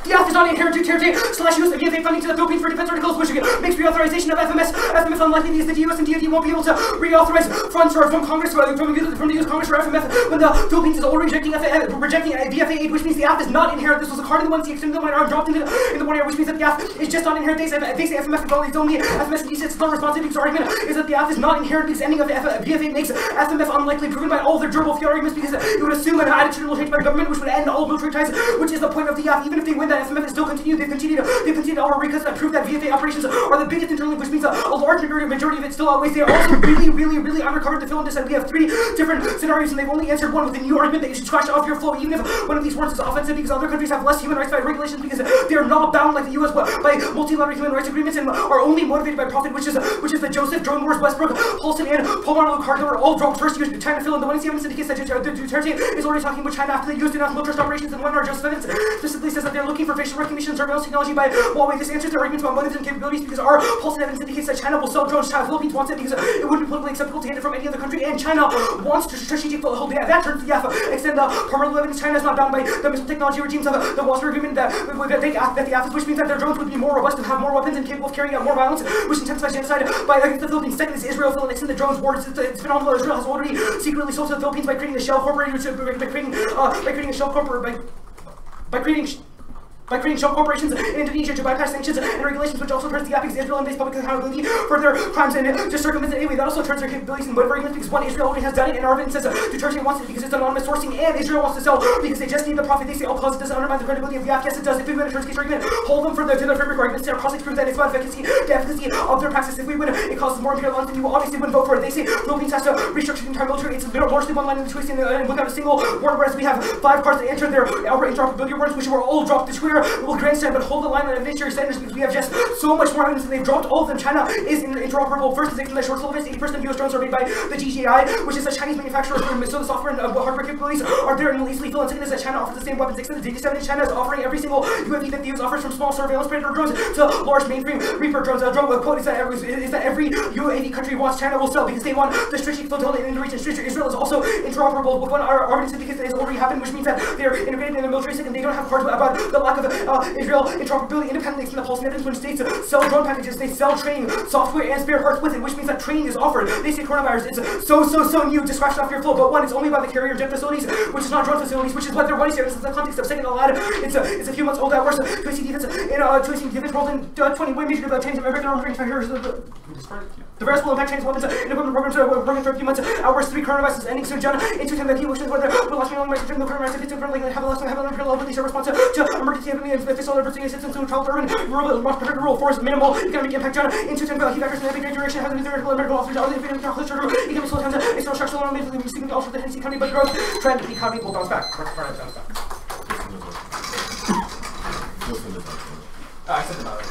The F is not inherent to territory /use of TFA funding to the Philippines for defense articles, which makes reauthorization of FMS unlikely because the US and DoD won't be able to reauthorize funds from Congress from the US Congress for FMF when the Philippines is already rejecting VFA aid, which means the F is not inherent. This was a card in the 1C extended the minor arm dropped in the 1 year, which means that the F is just not inherent. They say FMF is only FMS and D6 is not responsive because argument is that the F is not inherent because ending of VFA makes FMF unlikely, proven by all their durable field arguments because it would assume an attitudinal change by the government which would end all military ties, which is the point of the F. Even if they win, that FMF is still continued. They've continued our recus that prove that VFA operations are the biggest internally, which means a large majority of it still outweighs. They are also really unrecovered. The film just said we have 3 different scenarios and they've only answered one with a new argument that you should scratch off your flow even if one of these warrants is offensive because other countries have less human rights by regulations because they are not bound like the US by multilateral human rights agreements and are only motivated by profit, which is the Joseph, Drone Wars, Westbrook, Paulson, and Palmer Lucardo are all dropped first. China fill in the 1C evidence indicates that Duterte is already talking with China after the US did not military operations, and one of our Joseph evidence specifically says that they're looking for facial recognition surveillance technology by Huawei. This answers their arguments about motives and capabilities because our Paulson evidence indicates that China will sell drones. China, Philippines wants it because it wouldn't be politically acceptable to hand it from any other country, and China wants to strategic foothold. That turns the F. Extend the Palmer evidence. China is not bound by the missile technology regimes of the Wasser agreement that the F is, which means that their drones would be more robust and have more weapons and capable of carrying out more violence, which intensifies genocide against the Philippines. Second is Israel. Phil and extend the drones wars. It's phenomenal. Israel has already secretly sold to the Philippines by creating a shell corporation, by creating shell corporations in Indonesia to bypass sanctions and regulations, which also turns the because Israel invades public accountability for their crimes and to circumvent it anyway. That also turns their capabilities in whatever arguments because one, Israel already has done it, and our evidence says Duterte wants it because it's anonymous sourcing, and Israel wants to sell because they just need the profit. They say, oh, plus it doesn't undermine the credibility of the Yes, it does. If we win a turns case argument, hold them for the framework arguments. Their cross prove that it's about the efficacy of their praxis. If we win, it causes more imperial violence, then you obviously wouldn't vote for it. They say Philippines has to restructure the entire military. It's largely one line in the choice and without a single word, whereas we have 5 cards that enter their interoperability words, which were all dropped. The square will grandstand, but hold the line on evidentiary standards because we have just so much more evidence and they've dropped all of them. China is interoperable. First is in the short syllabus. 80% of US drones are made by the GGI, which is a Chinese manufacturer, so the software and hardware capabilities are there and least lethal. And second is that China offers the same weapons. Extended data set in China is offering every single UAV that the US offers, from small surveillance predator drones to large mainframe Reaper drones. A drone quote is that every UAV country wants, China will sell because they want the strategic foothold in the region. Israel is also interoperable with one argument because it has already happened, which means that they're integrated in the military second. They don't have cards about the lack of Israel interoperability independently from the Paulson evidence. When states sell drone packages, they sell training software and spare parts with it, which means that training is offered. They say coronavirus is so new to scratch off your flow, but one, it's only by the carrier jet facilities, which is not drone facilities, which is what they're running here. This is the context of second allowed. It's a few months old at worst. Twisting defense in defense rolled in 20 major changes of American armed range fighters. The various will impact Chinese weapons and equipment programs are running for a few months. At worst, 3 coronaviruses ending soon. John, into time that he wishes whether we'll last me long march during the coronavirus. If it's like have a last have an imperial ability to response to emergency epidemic and official emergency assistance to travel urban rural protected rural forest minimal economic impact. John, into time he factors in epic duration has a theoretical medical officers all the economic slow towns external structural and immediately seeking also the Hennessy economy but growth trend the economy will bounce back. I said about it.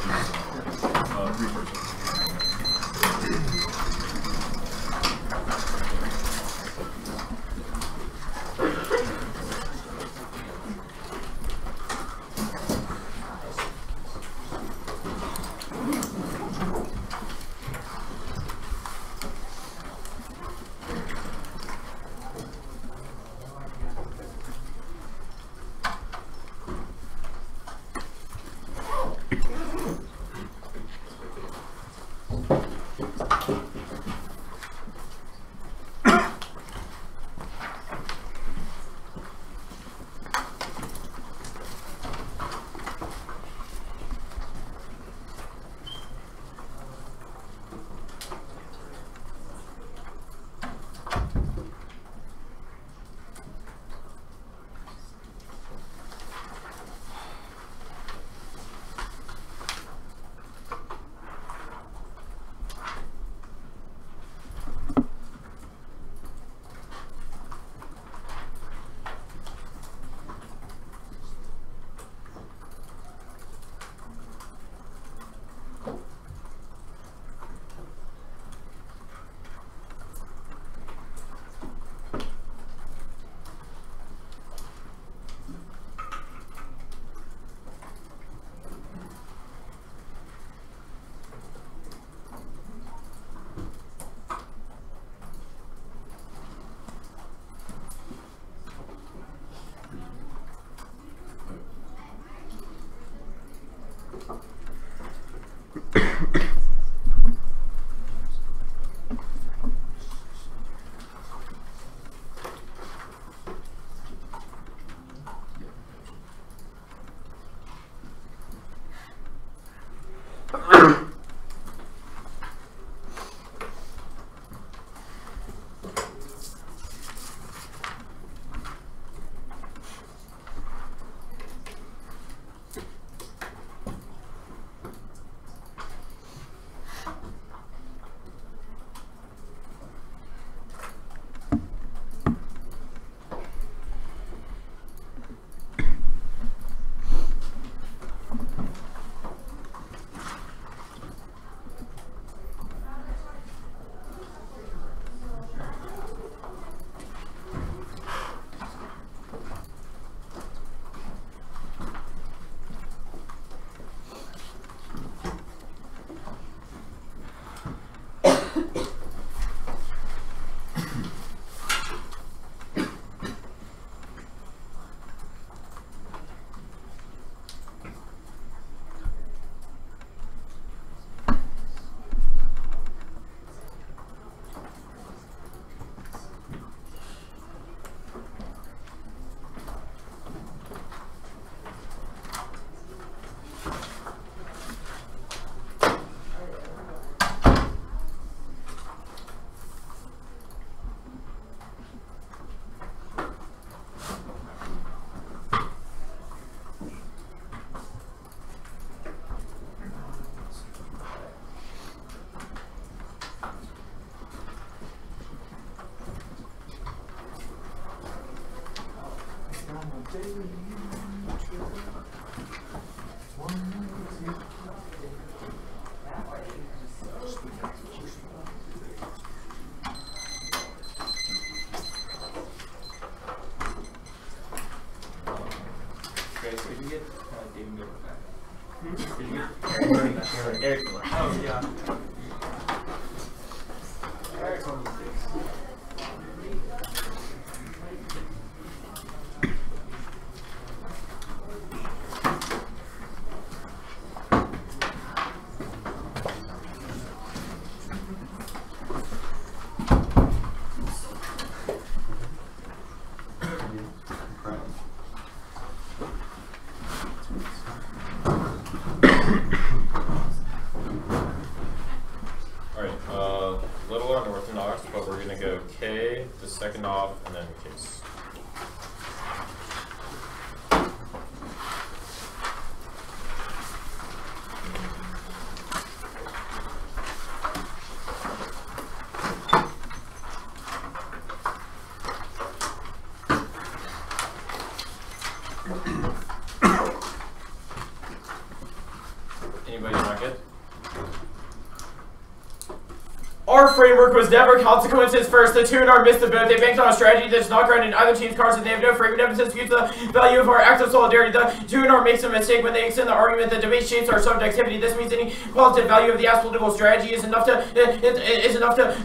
Okay, so did you get David Miller back? Did you get Eric Miller. Oh, yeah. Eric 26. Little unorthodox, but we're gonna go K, the second off, and then case. Anybody not good? Our framework was never consequences first. The two and our missed the boat. They banked on a strategy that's not grounded in either team's cards, and they have no framing evidence to dispute the value of our active solidarity. The two and our makes a mistake when they extend the argument that debate shapes our subjectivity. This means any qualitative value of the political strategy is enough to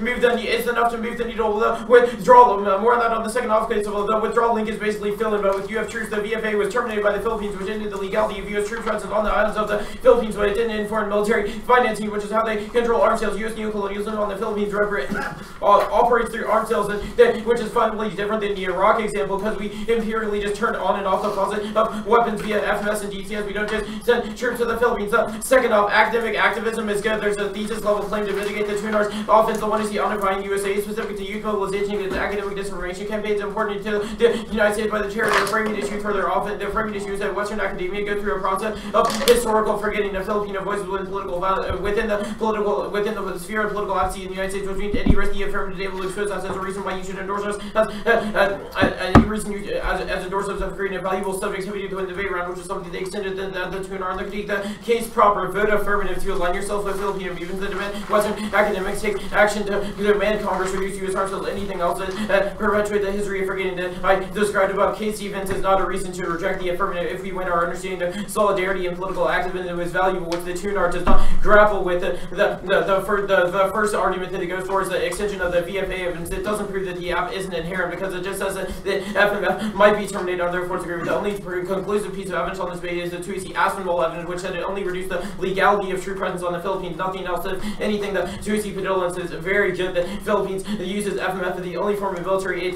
move the needle. The withdrawal, more on that on the second off case. The withdrawal link is basically fill in, but with U.S. troops, the VFA was terminated by the Philippines, which ended the legality of U.S. troop presence on the islands of the Philippines, but it didn't end foreign military financing, which is how they control arms sales. U.S. neocolonialism on the Philippines operates through arms sales, which is fundamentally different than the Iraq example, because we empirically just turn on and off the faucet of weapons via FMS and DCS. We don't just send troops to the Philippines. Second off, academic activism is good. There's a thesis level claim to mitigate the Tunar's offense. The one is the occupying USA, specific to youth mobilization and academic disinformation campaigns important to the United States by the chair. They're framing issues for their offense. They're framing issues that Western academia go through a process of historical forgetting the Filipino voices within political within the sphere of political advocacy in the United States, which means any risk the affirmative able to expose us as a reason why you should endorse us any reason you as endorse us of creating a valuable subjectivity to the debate round, which is something they extended the tuner on the critique. The case proper, vote affirmative to align yourself with Filipino movements that demand Western academics take action to demand Congress reduce U.S. arms sales. Anything else that perpetuate the history of forgetting that I described above. Case events is not a reason to reject the affirmative if we win our understanding of solidarity and political activism is valuable, which the tuner does not grapple with. The first argument that it goes for is the extension of the VFA evidence. It doesn't prove that the app isn't inherent, because it just says that the FMF might be terminated under the Fourth Agreement. The only conclusive piece of evidence on this debate is the 2AC Aspinwall evidence, which said it only reduced the legality of troop presence on the Philippines. Nothing else says anything. The 2AC Padillans is very good. The Philippines uses FMF as the only form of military aid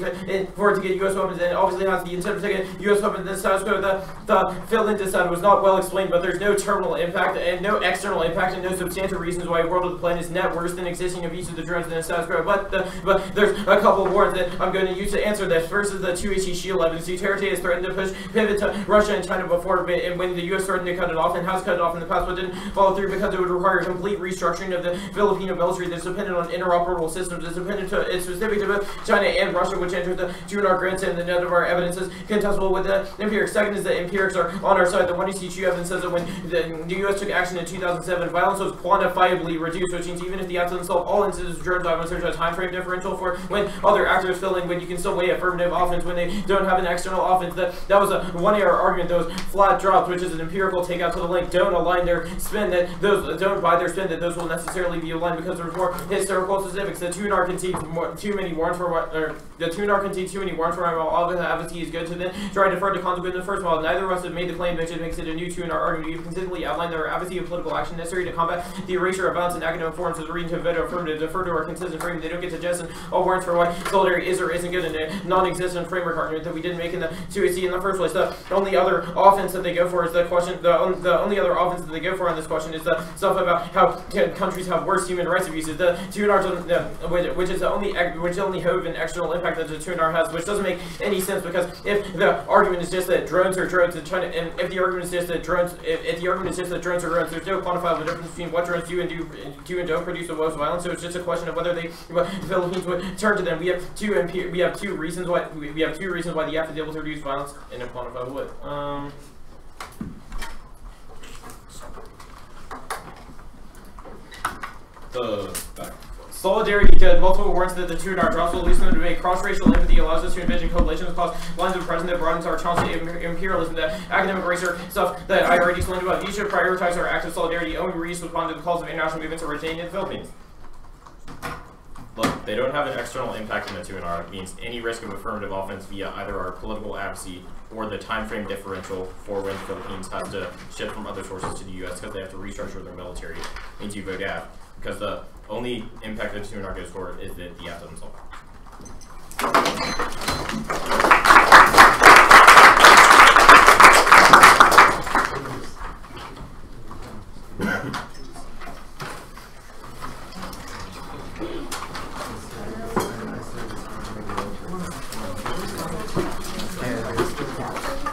for it to get U.S. weapons, and it obviously has the incentive to get U.S. weapons. The status quo, the fill-in dissent was not well explained, but there's no terminal impact and no external impact and no substantial reasons why World of the Planet is net worse than existing of each of the drones in the status quo. But there's a couple of warrants that I'm going to use to answer this. First is the 2HE shield evidence. Duterte has threatened to pivot to Russia and China before, and when the U.S. threatened to cut it off and has cut it off in the past, but didn't follow through because it would require a complete restructuring of the Filipino military that's dependent on interoperable systems. It's specific to both China and Russia, which enters the June grants, and the net of our evidence is contestable with the empirics. Second is the empirics are on our side. The 1EC2 evidence says that when the U.S. took action in 2007, violence was quantifiably reduced, which means even if the app doesn't solve all instances of drone violence, there's a time frame differential for when other actors fill in, when you can still weigh affirmative offense when they don't have an external offense. That was a one-error argument. Those flat drops, which is an empirical takeout to the link, don't align their spin, that those don't buy their spin, that those will necessarily be aligned because there's more historical specifics. The tuner concedes too many warrants for what, or the tuner concedes too many warrants for while all the advocacy is good to then try to defer to consequence in the first while neither of us have made the claim, which makes it a new tuner argument. We've consistently outlined their advocacy of political action necessary to combat the erasure of violence in academic forums as a reason to vote affirmative, defer to our consistent framing. They don't get to jettison all warrants for why solidarity is or isn't good in a non-existent framework argument that we didn't make in the 2AC in the first place. The only other offense that they go for is the question. The only other offense that they go for on this question is the stuff about how countries have worse human rights abuses. The tuner, which only have an external impact that the tuner has, which doesn't make any sense, because if the argument is just that drones are drones in China, and if the argument is just that drones, if the argument is just that drones are drones, there's no quantifiable difference between what drones do and don't produce the most violence. So it's just a question of whether the Philippines would turn to them. We have two reasons why the F is able to reduce violence in a quantifiable way. Solidarity to multiple warrants that the two in our drops will lead them to make cross-racial empathy allows us to envision coalitions across lines of present that broadens our challenge to imperialism, that academic racer stuff that I already explained about. We should prioritize our active solidarity and we respond to the calls of international movements originating in the Philippines. Look, they don't have an external impact in the 2NR. It means any risk of affirmative offense via either our political advocacy or the time frame differential for when the Philippines has to shift from other sources to the U.S. because they have to restructure their military into vote AF. Because the only impact that 2NR goes for is that the AF doesn't solve.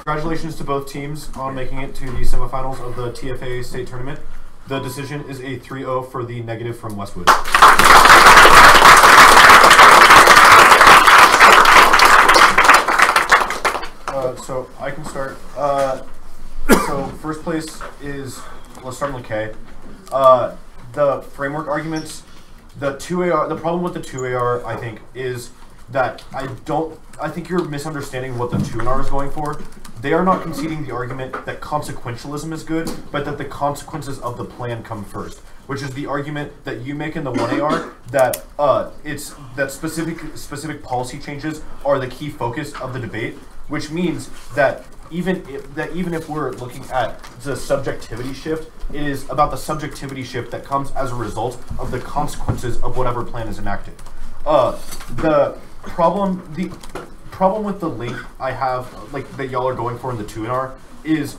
Congratulations to both teams on making it to the semifinals of the TFA state tournament. The decision is a 3-0 for the negative from Westwood. So I can start. So first place is, let's start with K. The framework arguments, the 2AR, the problem with the 2AR, I think, is that I think you're misunderstanding what the 2NR is going for. They are not conceding the argument that consequentialism is good, but that the consequences of the plan come first, which is the argument that you make in the 1AR that it's that specific policy changes are the key focus of the debate, which means that even if we're looking at the subjectivity shift, it is about the subjectivity shift that comes as a result of the consequences of whatever plan is enacted. The problem with the link I have, like, that y'all are going for in the 2NR is,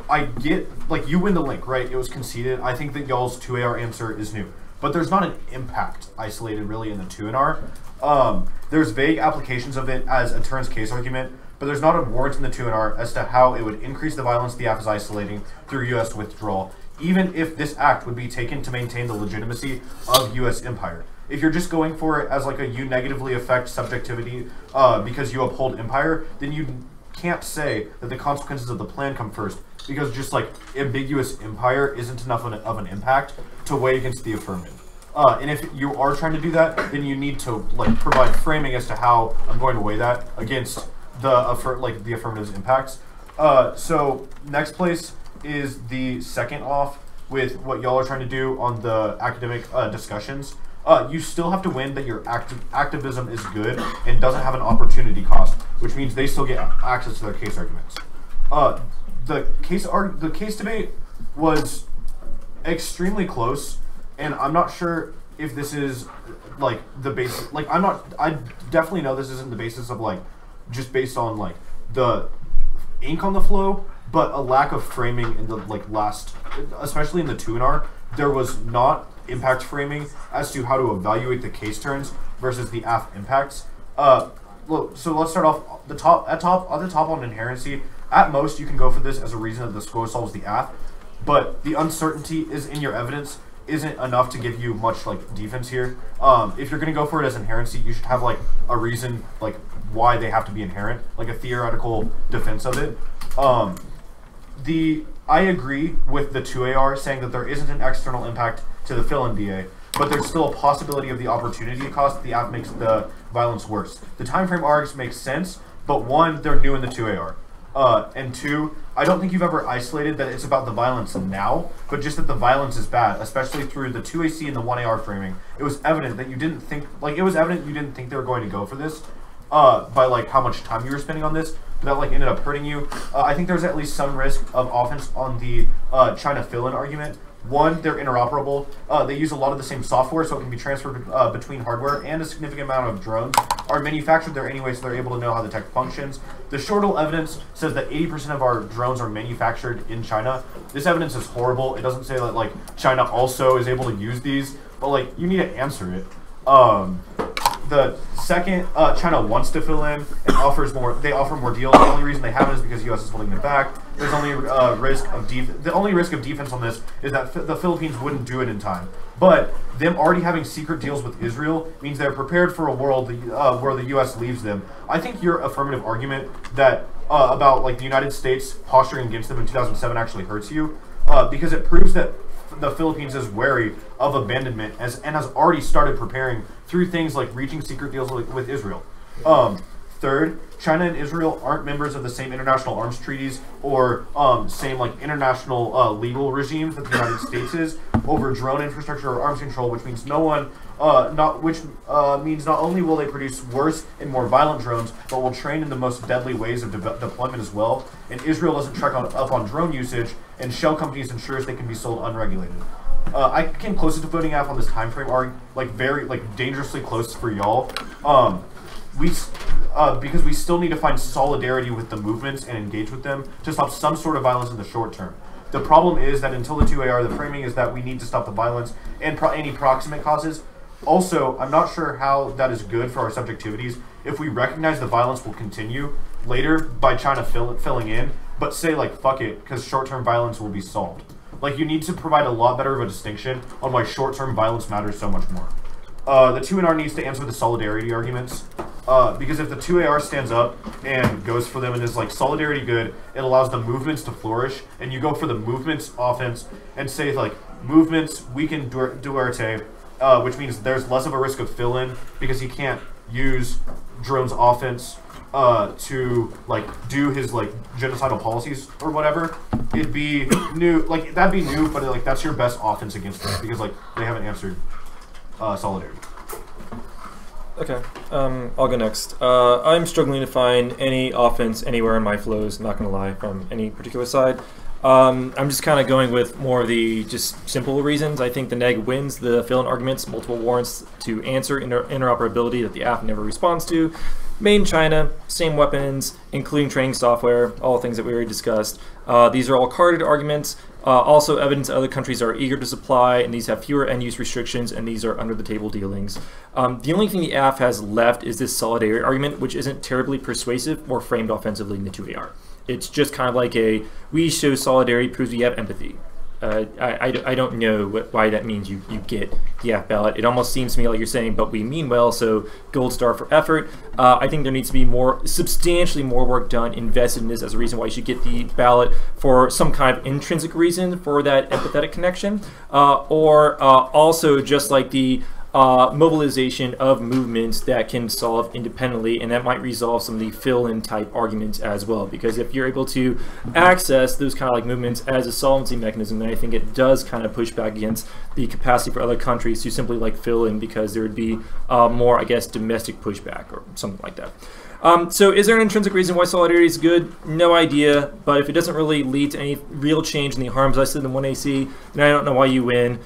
I get, like, you win the link, right? It was conceded. I think that y'all's 2AR answer is new. But there's not an impact isolated, really, in the 2NR. There's vague applications of it as a turns case argument, but there's not a warrant in the 2NR as to how it would increase the violence the AF is isolating through U.S. withdrawal, even if this act would be taken to maintain the legitimacy of U.S. empire. If you're just going for it as like a you negatively affect subjectivity because you uphold empire, then you can't say that the consequences of the plan come first, because just like ambiguous empire isn't enough of an impact to weigh against the affirmative. And if you are trying to do that, then you need to like provide framing as to how I'm going to weigh that against the affirmative's impacts. So next place is the second off with what y'all are trying to do on the academic discussions. You still have to win that your activism is good and doesn't have an opportunity cost, which means they still get access to their case arguments. The case debate was extremely close, and I'm not sure if this is like the basis. Like, I definitely know this isn't the basis of like just based on like the ink on the flow, but a lack of framing in the like last, especially in the 2NR, there was not impact framing as to how to evaluate the case turns versus the AF impacts. So let's start off at the top on inherency. At most, you can go for this as a reason that the score solves the AF, but the uncertainty is in your evidence isn't enough to give you much like defense here. If you're gonna go for it as inherency, you should have like a reason like why they have to be inherent, like a theoretical defense of it. I agree with the 2AR saying that there isn't an external impact to the fill-in DA, but there's still a possibility of the opportunity cost. The app makes the violence worse. The time frame args makes sense, but one, they're new in the 2AR. And two, I don't think you've ever isolated that it's about the violence now, but just that the violence is bad, especially through the 2AC and the 1AR framing. It was evident that you didn't think, like, it was evident you didn't think they were going to go for this, by like how much time you were spending on this, but that like ended up hurting you. I think there's at least some risk of offense on the China fill-in argument. One, they're interoperable. They use a lot of the same software, so it can be transferred between hardware, and a significant amount of drones are manufactured there anyway, so they're able to know how the tech functions. The Shortle evidence says that 80% of our drones are manufactured in China. This evidence is horrible. It doesn't say that like China also is able to use these, but like you need to answer it. the second, China wants to fill in and offers more. They offer more deals. The only reason they haven't is because U.S. is holding them back. There's only the only risk of defense on this is that the Philippines wouldn't do it in time. But them already having secret deals with Israel means they're prepared for a world where the U.S. leaves them. I think your affirmative argument that about like the United States posturing against them in 2007 actually hurts you because it proves that the Philippines is wary of abandonment and has already started preparing through things like reaching secret deals with Israel. Third, China and Israel aren't members of the same international arms treaties or same like international legal regimes that the United States is over drone infrastructure or arms control, which means means not only will they produce worse and more violent drones, but will train in the most deadly ways of deployment as well. And Israel doesn't track up on drone usage, and shell companies ensures they can be sold unregulated. I came closest to voting F on this time frame, very dangerously close for y'all. Because we still need to find solidarity with the movements and engage with them to stop some sort of violence in the short term. The problem is that until the 2AR, the framing is that we need to stop the violence and any proximate causes. Also, I'm not sure how that is good for our subjectivities if we recognize the violence will continue later by China filling in, but say like fuck it, because short-term violence will be solved. Like you need to provide a lot better of a distinction on why short-term violence matters so much more. The 2NR needs to answer the solidarity arguments. Because if the 2AR stands up and goes for them and is like solidarity good, it allows the movements to flourish, and you go for the movements offense and say like movements weaken Duarte, which means there's less of a risk of fill-in because he can't use drones offense to like do his like genocidal policies or whatever. It'd be new, like that'd be new, but like that's your best offense against them because like they haven't answered solidarity. Okay, I'll go next. I'm struggling to find any offense anywhere in my flows, not going to lie, from any particular side. I'm just kind of going with more of the just simple reasons. I think the neg wins the fill-in arguments, multiple warrants to answer interoperability that the app never responds to. Made in China, same weapons, including training software, all things that we already discussed. These are all carded arguments. Also evidence other countries are eager to supply, and these have fewer end-use restrictions, and these are under-the-table dealings. The only thing the AF has left is this solidarity argument, which isn't terribly persuasive or framed offensively in the 2AR. It's just kind of like a, we show solidarity proves we have empathy. I don't know why that means you get the AF ballot. It almost seems to me like you're saying, but we mean well, so gold star for effort. I think there needs to be substantially more work done, invested in this as a reason why you should get the ballot for some kind of intrinsic reason for that empathetic connection, or also just like the mobilization of movements that can solve independently, and that might resolve some of the fill-in type arguments as well, because if you're able to access those kind of like movements as a solvency mechanism, then I think it does kind of push back against the capacity for other countries to simply like fill in, because there would be more, I guess, domestic pushback or something like that. So is there an intrinsic reason why solidarity is good? No idea, but if it doesn't really lead to any real change in the harms listed in 1AC, then I don't know why you win.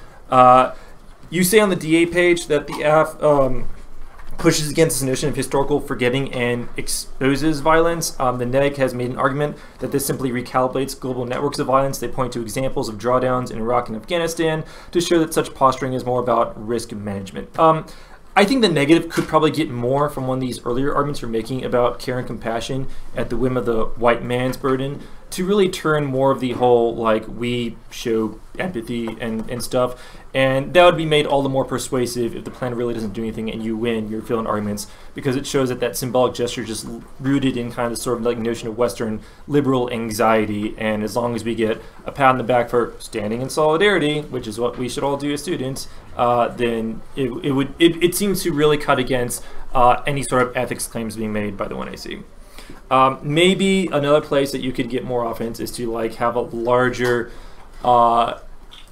You say on the DA page that the AF pushes against this notion of historical forgetting and exposes violence. The neg has made an argument that this simply recalibrates global networks of violence. They point to examples of drawdowns in Iraq and Afghanistan to show that such posturing is more about risk management. I think the negative could probably get more from one of these earlier arguments you're making about care and compassion at the whim of the white man's burden, to really turn more of the whole, like, we show empathy and stuff. And that would be made all the more persuasive if the plan really doesn't do anything and you win your fill-in arguments, because it shows that that symbolic gesture is just rooted in kind of the sort of like notion of Western liberal anxiety. And as long as we get a pat on the back for standing in solidarity, which is what we should all do as students, then it seems to really cut against any sort of ethics claims being made by the 1AC. Maybe another place that you could get more offense is to like have a larger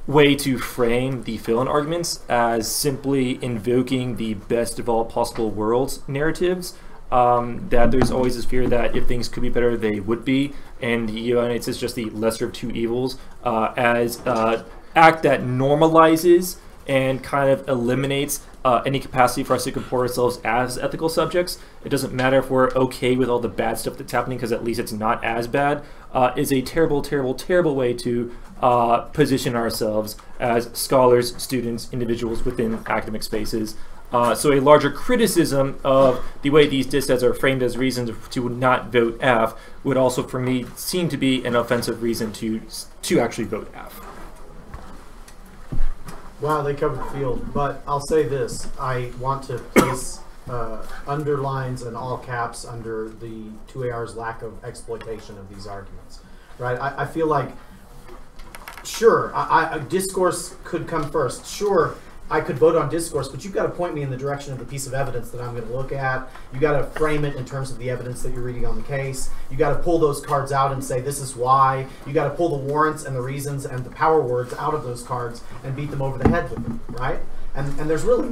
way to frame the fill-in arguments as simply invoking the best of all possible worlds narratives. That there's always this fear that if things could be better, they would be, and the United States is just the lesser of two evils, as act that normalizes and kind of eliminates any capacity for us to comport ourselves as ethical subjects. It doesn't matter if we're okay with all the bad stuff that's happening, because at least it's not as bad, is a terrible, terrible, terrible way to position ourselves as scholars, students, individuals within academic spaces. So a larger criticism of the way these dissets are framed as reasons to not vote F would also, for me, seem to be an offensive reason to actually vote F. Wow, they covered the field. But I'll say this. I want to place underlines and all caps under the 2AR's lack of exploitation of these arguments. Right? I feel like, sure, discourse could come first. Sure, I could vote on discourse, but you've got to point me in the direction of the piece of evidence that I'm going to look at. You got to frame it in terms of the evidence that you're reading on the case. You got to pull those cards out and say this is why. You got to pull the warrants and the reasons and the power words out of those cards and beat them over the head with them, right? And there's really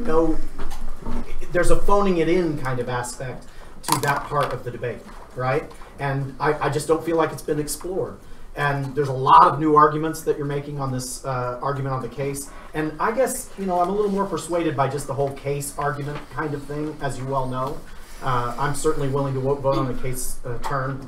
there's a phoning it in kind of aspect to that part of the debate, right? And I just don't feel like it's been explored. And there's a lot of new arguments that you're making on this argument on the case. And I guess, I'm a little more persuaded by just the whole case argument kind of thing, as you well know. I'm certainly willing to vote on the case turn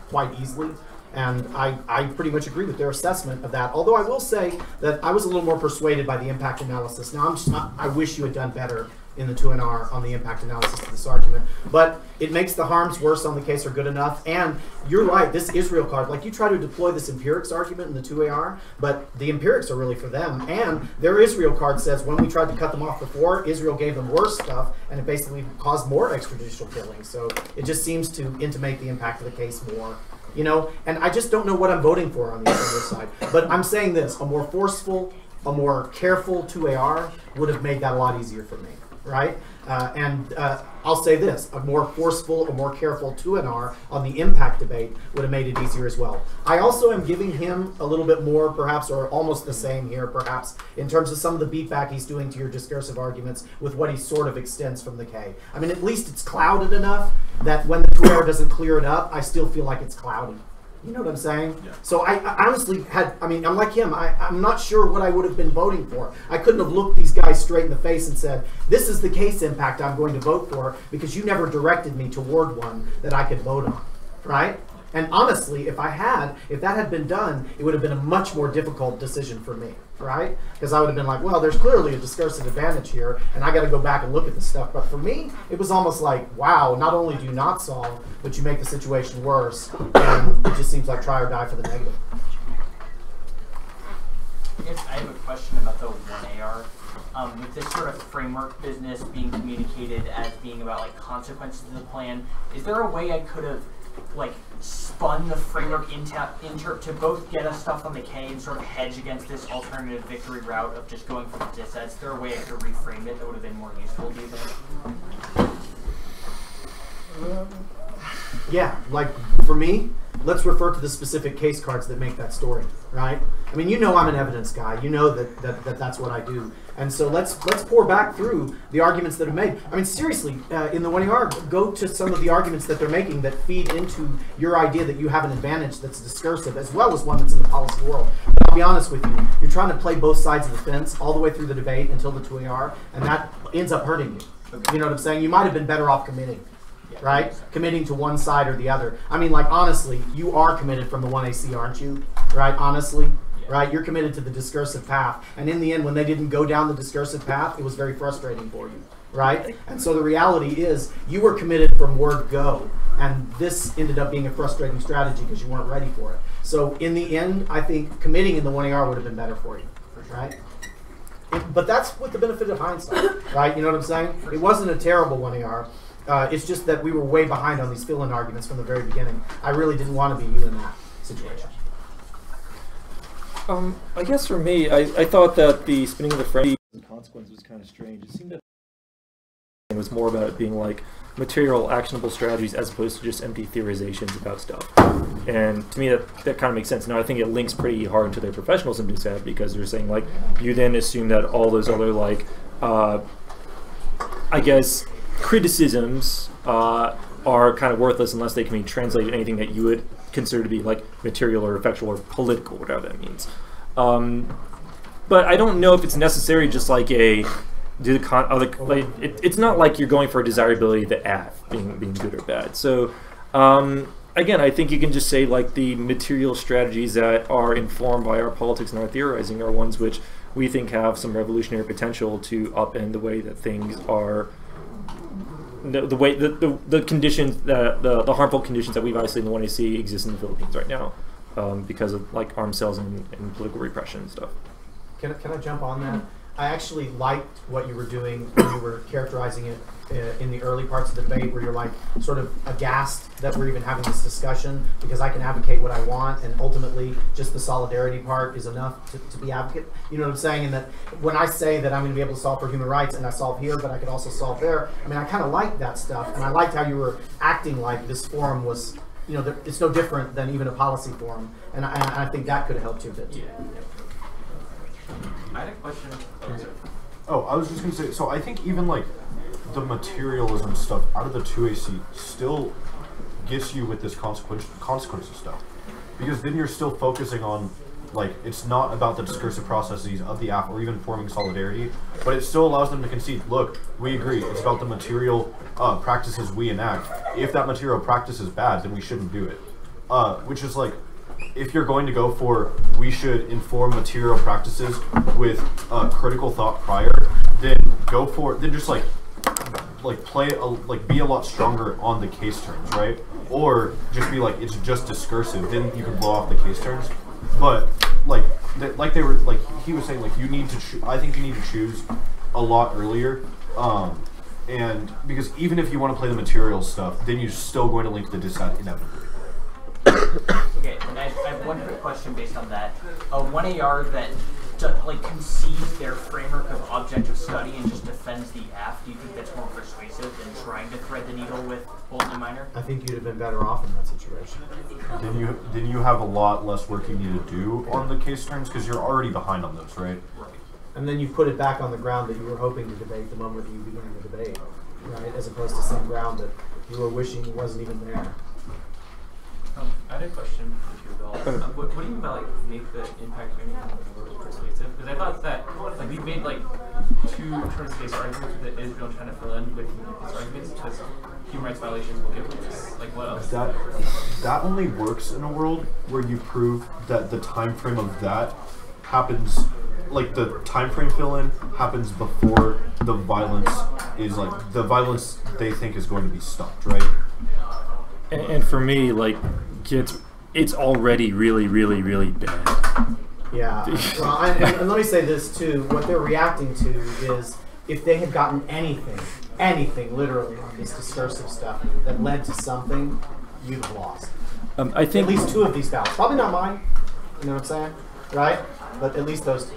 quite easily. And I pretty much agree with their assessment of that. Although I will say that I was a little more persuaded by the impact analysis. Now, I wish you had done better in the 2NR on the impact analysis of this argument. But it makes the harms worse on the case are good enough. And you're right, this Israel card, like you try to deploy this empirics argument in the 2AR, but the empirics are really for them. And their Israel card says when we tried to cut them off before, Israel gave them worse stuff, and it basically caused more extrajudicial killings. So it just seems to intimate the impact of the case more. And I just don't know what I'm voting for on the other side. But I'm saying this, a more forceful, a more careful 2AR would have made that a lot easier for me. Right? I'll say this, a more forceful, a more careful 2NR on the impact debate would have made it easier as well. I also am giving him a little bit more, perhaps, or almost the same here, perhaps, in terms of some of the beatback he's doing to your discursive arguments with what he sort of extends from the K. I mean, at least it's clouded enough that when the 2AR doesn't clear it up, I still feel like it's cloudy. You know what I'm saying? Yeah. So I honestly I'm like him. I'm not sure what I would have been voting for. I couldn't have looked these guys straight in the face and said, this is the case impact I'm going to vote for because you never directed me toward one that I could vote on, right? And honestly, if that had been done, it would have been a much more difficult decision for me, right? Because I would have been like, well, there's clearly a discursive advantage here, and I got to go back and look at this stuff. But for me, it was almost like, wow, not only do you not solve, but you make the situation worse, and it just seems like try or die for the negative. I guess I have a question about the 1AR. With this sort of framework business being communicated as being about like consequences of the plan, is there a way I could have like spun the framework to both get us stuff on the K and sort of hedge against this alternative victory route of just going for the dissets? Is there a way I could reframe it that would have been more useful, do you think? Yeah, like for me, let's refer to the specific case cards that make that story, right? I mean, I'm an evidence guy. You know that's what I do. And so let's pour back through the arguments that are made. I mean, seriously, in the 1AR, go to some of the arguments that they're making that feed into your idea that you have an advantage that's discursive, as well as one that's in the policy world. But I'll be honest with you, you're trying to play both sides of the fence all the way through the debate until the 2AR, and that ends up hurting you. You know what I'm saying? You might have been better off committing. Right? Committing to one side or the other. I mean, like, honestly, you are committed from the 1AC, aren't you? Right? Honestly? Yeah. Right? You're committed to the discursive path. And in the end, when they didn't go down the discursive path, it was very frustrating for you. Right? And so the reality is, you were committed from word go. And this ended up being a frustrating strategy because you weren't ready for it. So in the end, I think committing in the 1AR would have been better for you. Right? But that's with the benefit of hindsight. Right? You know what I'm saying? It wasn't a terrible 1AR. It's just that we were way behind on these fill-in arguments from the very beginning. I really didn't want to be you in that situation. I guess for me, I thought that the spinning of the frame consequence was kind of strange. It seemed that it was more about it being like material, actionable strategies as opposed to just empty theorizations about stuff. And to me, that kind of makes sense. Now, I think it links pretty hard into their professional symptom set because they're saying, like, you then assume that all those other, like, I guess, criticisms are kind of worthless unless they can be translated anything that you would consider to be like material or factual or political, whatever that means. But I don't know if it's necessary just like it's not like you're going for a desirability of the ad being good or bad. So again, I think you can just say like the material strategies that are informed by our politics and our theorizing are ones which we think have some revolutionary potential to upend the way that things are, the way the conditions that the harmful conditions that we've obviously in the 1AC exist in the Philippines right now, because of like armed sales and political repression and stuff. Can I jump on that? I actually liked what you were doing when you were characterizing it in the early parts of the debate, where you're like sort of aghast that we're even having this discussion because I can advocate what I want, and ultimately just the solidarity part is enough to be advocate. You know what I'm saying? And that when I say that I'm going to be able to solve for human rights, and I solve here, but I could also solve there. I mean, I kind of liked that stuff, and I liked how you were acting like this forum was, you know, it's no different than even a policy forum, and I think that could have helped you a bit too. I had a question. Oh, I was just going to say, so I think even like the materialism stuff out of the 2AC still gets you with this consequences stuff. Because then you're still focusing on, like, it's not about the discursive processes of the app or even forming solidarity, but it still allows them to concede, look, we agree, it's about the material practices we enact. If that material practice is bad, then we shouldn't do it. Which is like, if you're going to go for, we should inform material practices with critical thought prior, then go for, then just like be a lot stronger on the case terms, right? Or just be like, it's just discursive, then you can blow off the case terms. But like they were, like he was saying, like you need to I think you need to choose a lot earlier, and because even if you want to play the material stuff, then you're still going to link the dissent inevitably. Okay, and I have one quick question based on that. One AR that like concedes their framework of objective study and just defends the app, do you think that's more persuasive than trying to thread the needle with Bolton and Minor? I think you'd have been better off in that situation. Then you have a lot less work you need to do on the case terms because you're already behind on those, right? Right. And then you put it back on the ground that you were hoping to debate the moment that you began the debate, right? As opposed to some ground that you were wishing wasn't even there. I had a question for you, Bill. What do you mean by like make the impact more persuasive? Because I thought that like we've made like two terms-based arguments that Israel trying to fill in with these arguments because human rights violations will give this. Like what else? That only works in a world where you prove that the time frame of that happens, like the time frame fill-in happens before the violence is like the violence they think is going to be stopped, right? And for me, like, it's already really, really, really bad. Yeah. Well, and let me say this too. What they're reacting to is if they had gotten anything literally on this discursive stuff that led to something, you'd have lost. I think at least two of these battles. Probably not mine. You know what I'm saying? Right? But at least those two.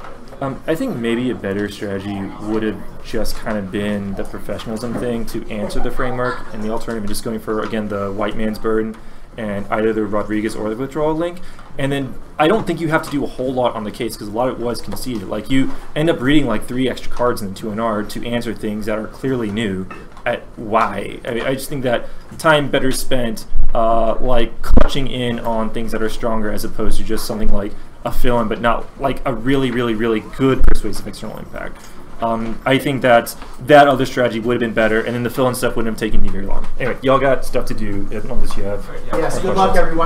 I think maybe a better strategy would have just kind of been the professionalism thing to answer the framework, and the alternative just going for, again, the white man's burden and either the Rodriguez or the withdrawal link. And then I don't think you have to do a whole lot on the case because a lot of it was conceded. Like you end up reading like 3 extra cards in the 2NR to answer things that are clearly new. At why? I just think that time better spent like clutching in on things that are stronger as opposed to just something like a fill-in, but not like a really, really, really good persuasive external impact. I think that other strategy would have been better, and then the fill-in stuff wouldn't have taken you very long. Anyway, y'all got stuff to do. Unless you have yes, good luck, everyone.